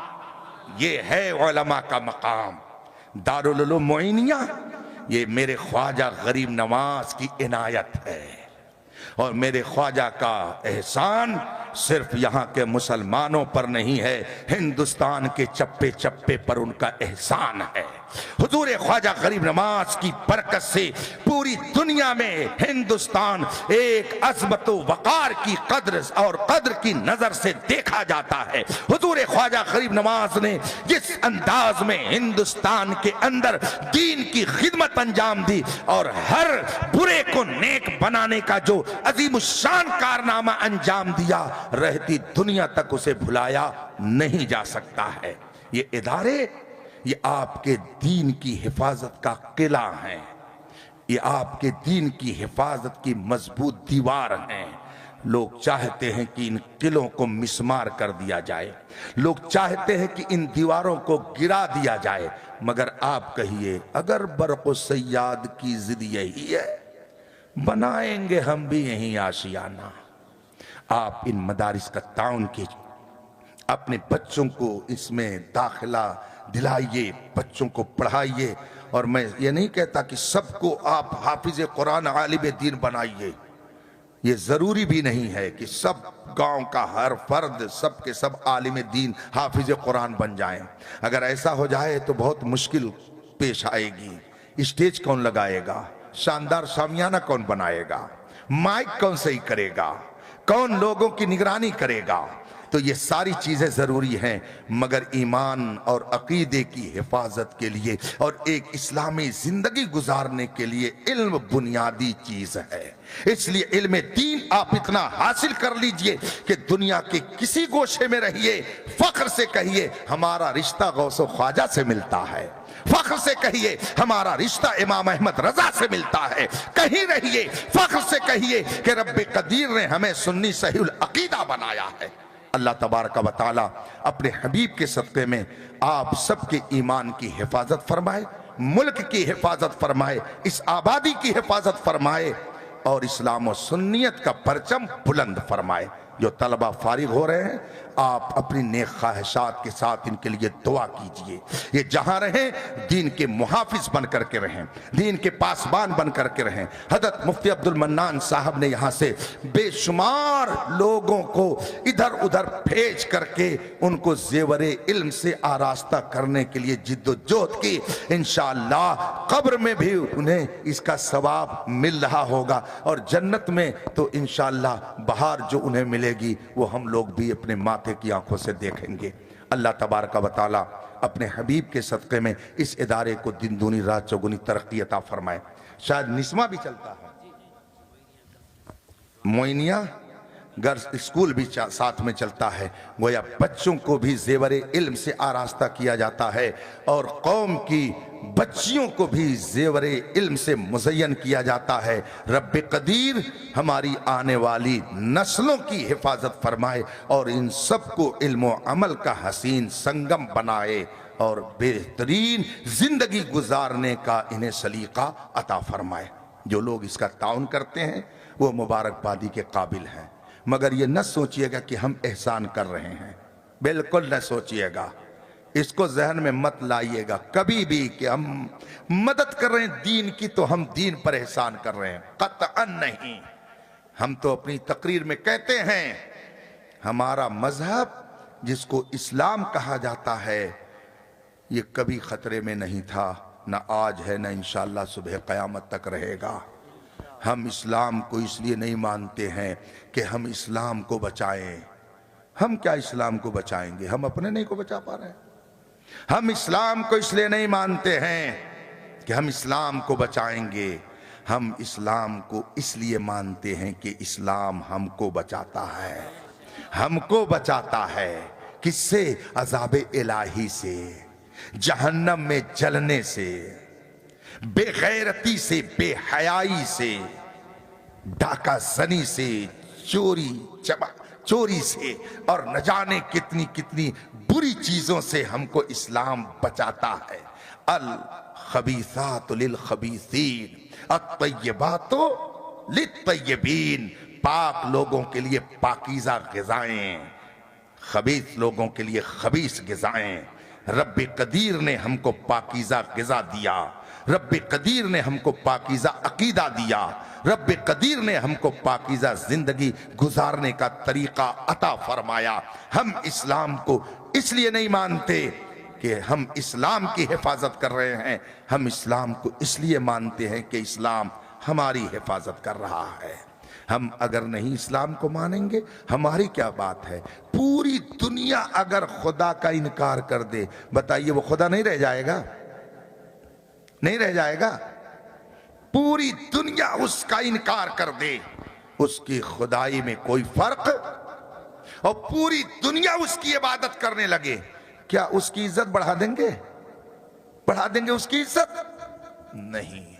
Speaker 2: یہ ہے علماء کا مقام۔ دارالعلوم معینیہ یہ میرے خواجہ غریب نواز کی عنایت ہے، اور میرے خواجہ کا احسان صرف یہاں کے مسلمانوں پر نہیں ہے، ہندوستان کے چپے چپے پر ان کا احسان ہے۔ حضور خواجہ غریب نواز کی برکت سے پوری دنیا میں ہندوستان ایک عظمت و وقار کی قدر کی نظر سے دیکھا جاتا ہے۔ حضور خواجہ غریب نواز نے جس انداز میں ہندوستان کے اندر دین کی خدمت انجام دی، اور ہر برے کو نیک بنانے کا جو عظیم الشان کارنامہ انجام دیا، رہتی دنیا تک اسے بھلایا نہیں جا سکتا ہے۔ یہ ادارے یہ آپ کے دین کی حفاظت کا قلعہ ہیں، یہ آپ کے دین کی حفاظت کی مضبوط دیوار ہیں۔ لوگ چاہتے ہیں کہ ان قلعوں کو مسمار کر دیا جائے، لوگ چاہتے ہیں کہ ان دیواروں کو گرا دیا جائے، مگر آپ کہیے اگر برق و صیاد کی ضد یہی ہے، بنائیں گے ہم بھی یہیں آشیانہ۔ آپ ان مدارس کا تعاون کیجیے، اپنے بچوں کو اس میں داخلہ دلائیے، بچوں کو پڑھائیے، اور میں یہ نہیں کہتا کہ سب کو آپ حافظ قرآن عالم دین بنائیے، یہ ضروری بھی نہیں ہے کہ سب گاؤں کا ہر فرد سب کے سب عالم دین حافظ قرآن بن جائیں۔ اگر ایسا ہو جائے تو بہت مشکل پیش آئے گی۔ اسٹیج کون لگائے گا؟ شاندار شامیانہ کون بنائے گا؟ مائک کون صحیح کرے گا؟ کون لوگوں کی نگرانی کرے گا؟ تو یہ ساری چیزیں ضروری ہیں، مگر ایمان اور عقیدے کی حفاظت کے لیے اور ایک اسلامی زندگی گزارنے کے لیے علم بنیادی چیز ہے۔ اس لیے علم دین آپ اتنا حاصل کر لیجئے کہ دنیا کے کسی گوشے میں رہیے، فخر سے کہیے ہمارا رشتہ غوث و خواجہ سے ملتا ہے، فخر سے کہیے ہمارا رشتہ امام احمد رضا سے ملتا ہے، کہیں رہیے فخر سے کہیے کہ رب قدیر نے ہمیں سنی صحیح العقیدہ بنایا ہے۔ اللہ تبارک و تعالی اپنے حبیب کے صدقے میں آپ سب کے ایمان کی حفاظت فرمائے، ملک کی حفاظت فرمائے، اس آبادی کی حفاظت فرمائے، اور اسلام و سنیت کا پرچم بلند فرمائے۔ جو طلبہ فارغ ہو رہے ہیں آپ اپنی نیک خواہشات کے ساتھ ان کے لیے دعا کیجئے، یہ جہاں رہیں دین کے محافظ بن کر کے رہیں، دین کے پاسبان بن کر کے رہیں۔ حضرت مفتی عبد المنان صاحب نے یہاں سے بے شمار لوگوں کو ادھر ادھر بھیج کر کے ان کو زیور علم سے آراستہ کرنے کے لیے جد و جہد کی۔ انشاءاللہ قبر میں بھی انہیں اس کا ثواب مل رہا ہوگا، اور جنت میں تو انشاءاللہ بہار جو انہیں ملے گی وہ ہم لوگ بھی اپنے ماتھے کی آنکھوں سے دیکھیں گے۔ اللہ تبارک و تعالی اپنے حبیب کے صدقے میں اس ادارے کو دن دونی رات چوگنی ترقی عطا فرمائے۔ شاید نسمہ بھی چلتا ہے، معینیہ گر اسکول بھی ساتھ میں چلتا ہے، گویا بچوں کو بھی زیور علم سے آراستہ کیا جاتا ہے، اور قوم کی بچیوں کو بھی زیور علم سے مزین کیا جاتا ہے۔ رب قدیر ہماری آنے والی نسلوں کی حفاظت فرمائے، اور ان سب کو علم و عمل کا حسین سنگم بنائے، اور بہترین زندگی گزارنے کا انہیں سلیقہ عطا فرمائے۔ جو لوگ اس کا تعاون کرتے ہیں وہ مبارکبادی کے قابل ہیں، مگر یہ نہ سوچئے گا کہ ہم احسان کر رہے ہیں، بالکل نہ سوچئے گا، اس کو ذہن میں مت لائیے گا کبھی بھی کہ ہم مدد کر رہے ہیں دین کی تو ہم دین پر احسان کر رہے ہیں، قطعاً نہیں۔ ہم تو اپنی تقریر میں کہتے ہیں ہمارا مذہب جس کو اسلام کہا جاتا ہے یہ کبھی خطرے میں نہیں تھا، نہ آج ہے، نہ انشاءاللہ صبح قیامت تک رہے گا۔ ہم اسلام کو اس لیے نہیں مانتے ہیں کہ ہم اسلام کو بچائیں۔ ہم کیا اسلام کو بچائیں گے؟ ہم اپنے نہیں کو بچا پا رہے ہیں۔ ہم اسلام کو اس لیے نہیں مانتے ہیں کہ ہم اسلام کو بچائیں گے، ہم اسلام کو اس لیے مانتے ہیں کہ اسلام ہم کو بچاتا ہے، ہم کو بچاتا ہے۔ کس سے؟ عذاب الہی سے، جہنم میں جلنے سے، بے غیرتی سے، بے حیائی سے، ڈاکہ زنی سے، چوری چوری سے اور نہ جانے کتنی کتنی بری چیزوں سے ہم کو اسلام بچاتا ہے۔ الخبیثات للخبیثین الطیبات للطیبین، پاک لوگوں کے لیے پاکیزہ غذائیں، خبیث لوگوں کے لیے خبیث غذائیں۔ رب قدیر نے ہم کو پاکیزہ غذا دیا، رب قدیر نے ہم کو پاکیزہ عقیدہ دیا، رب قدیر نے ہم کو پاکیزہ زندگی گزارنے کا طریقہ عطا فرمایا۔ ہم اسلام کو اس لیے نہیں مانتے کہ ہم اسلام کی حفاظت کر رہے ہیں، ہم اسلام کو اس لیے مانتے ہیں کہ اسلام ہماری حفاظت کر رہا ہے۔ ہم اگر نہیں اسلام کو مانیں گے ہماری کیا بات ہے؟ پوری دنیا اگر خدا کا انکار کر دے، بتائیے وہ خدا نہیں رہ جائے گا؟ نہیں رہ جائے گا؟ پوری دنیا اس کا انکار کر دے، اس کی خدائی میں کوئی فرق، اور پوری دنیا اس کی عبادت کرنے لگے، کیا اس کی عزت بڑھا دیں گے؟ بڑھا دیں گے اس کی عزت؟ نہیں۔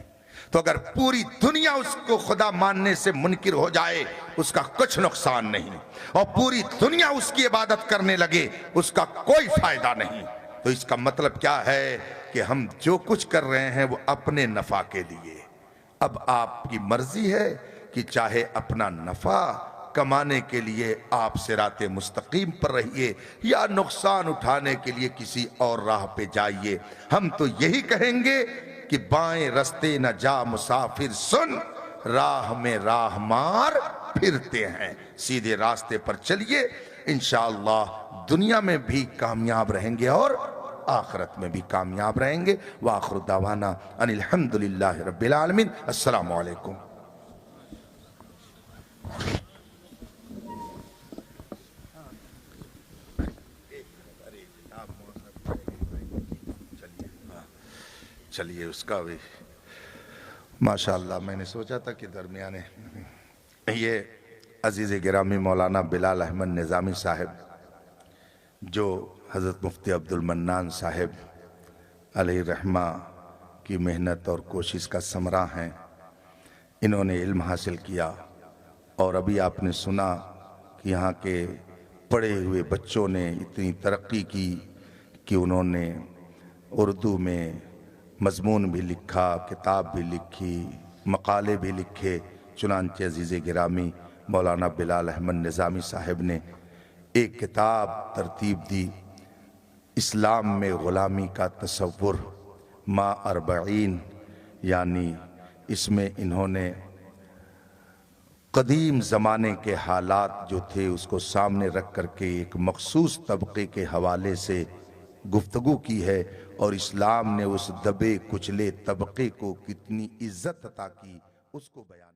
Speaker 2: تو اگر پوری دنیا اس کو خدا ماننے سے منکر ہو جائے اس کا کچھ نقصان نہیں، اور پوری دنیا اس کی عبادت کرنے لگے اس کا کوئی فائدہ نہیں۔ تو اس کا مطلب کیا ہے کہ ہم جو کچھ کر رہے ہیں وہ اپنے نفع کے لیے۔ اب آپ کی مرضی ہے کہ چاہے اپنا نفع کمانے کے لیے آپ صراط مستقیم پر رہیے یا نقصان اٹھانے کے لیے کسی اور راہ پہ جائیے۔ ہم تو یہی کہیں گے کہ بائیں رستے نہ جا مسافر سن، راہ میں راہ مار پھرتے ہیں، سیدھے راستے پر چلیے، انشاءاللہ دنیا میں بھی کامیاب رہیں گے اور آخرت میں بھی کامیاب رہیں گے۔ وآخر دعوانا ان الحمدللہ رب العالمین۔ السلام علیکم۔ چلیے اس کا بھی ماشاءاللہ میں نے سوچا تھا کہ درمیانے یہ عزیز گرامی مولانا بلال احمد نظامی صاحب جو حضرت مفتی عبد المنان صاحب علیہ رحمہ کی محنت اور کوشش کا ثمرہ ہیں، انہوں نے علم حاصل کیا، اور ابھی آپ نے سنا کہ یہاں کے پڑھے ہوئے بچوں نے اتنی ترقی کی کہ انہوں نے اردو میں مضمون بھی لکھا، کتاب بھی لکھی، مقالے بھی لکھے۔ چنانچہ عزیز گرامی مولانا بلال احمد نظامی صاحب نے ایک کتاب ترتیب دی، اسلام میں غلامی کا تصور ما 40، یعنی اس میں انہوں نے قدیم زمانے کے حالات جو تھے اس کو سامنے رکھ کر کے ایک مخصوص طبقے کے حوالے سے گفتگو کی ہے، اور اسلام نے اس دبے کچلے طبقے کو کتنی عزت عطا کی اس کو بیان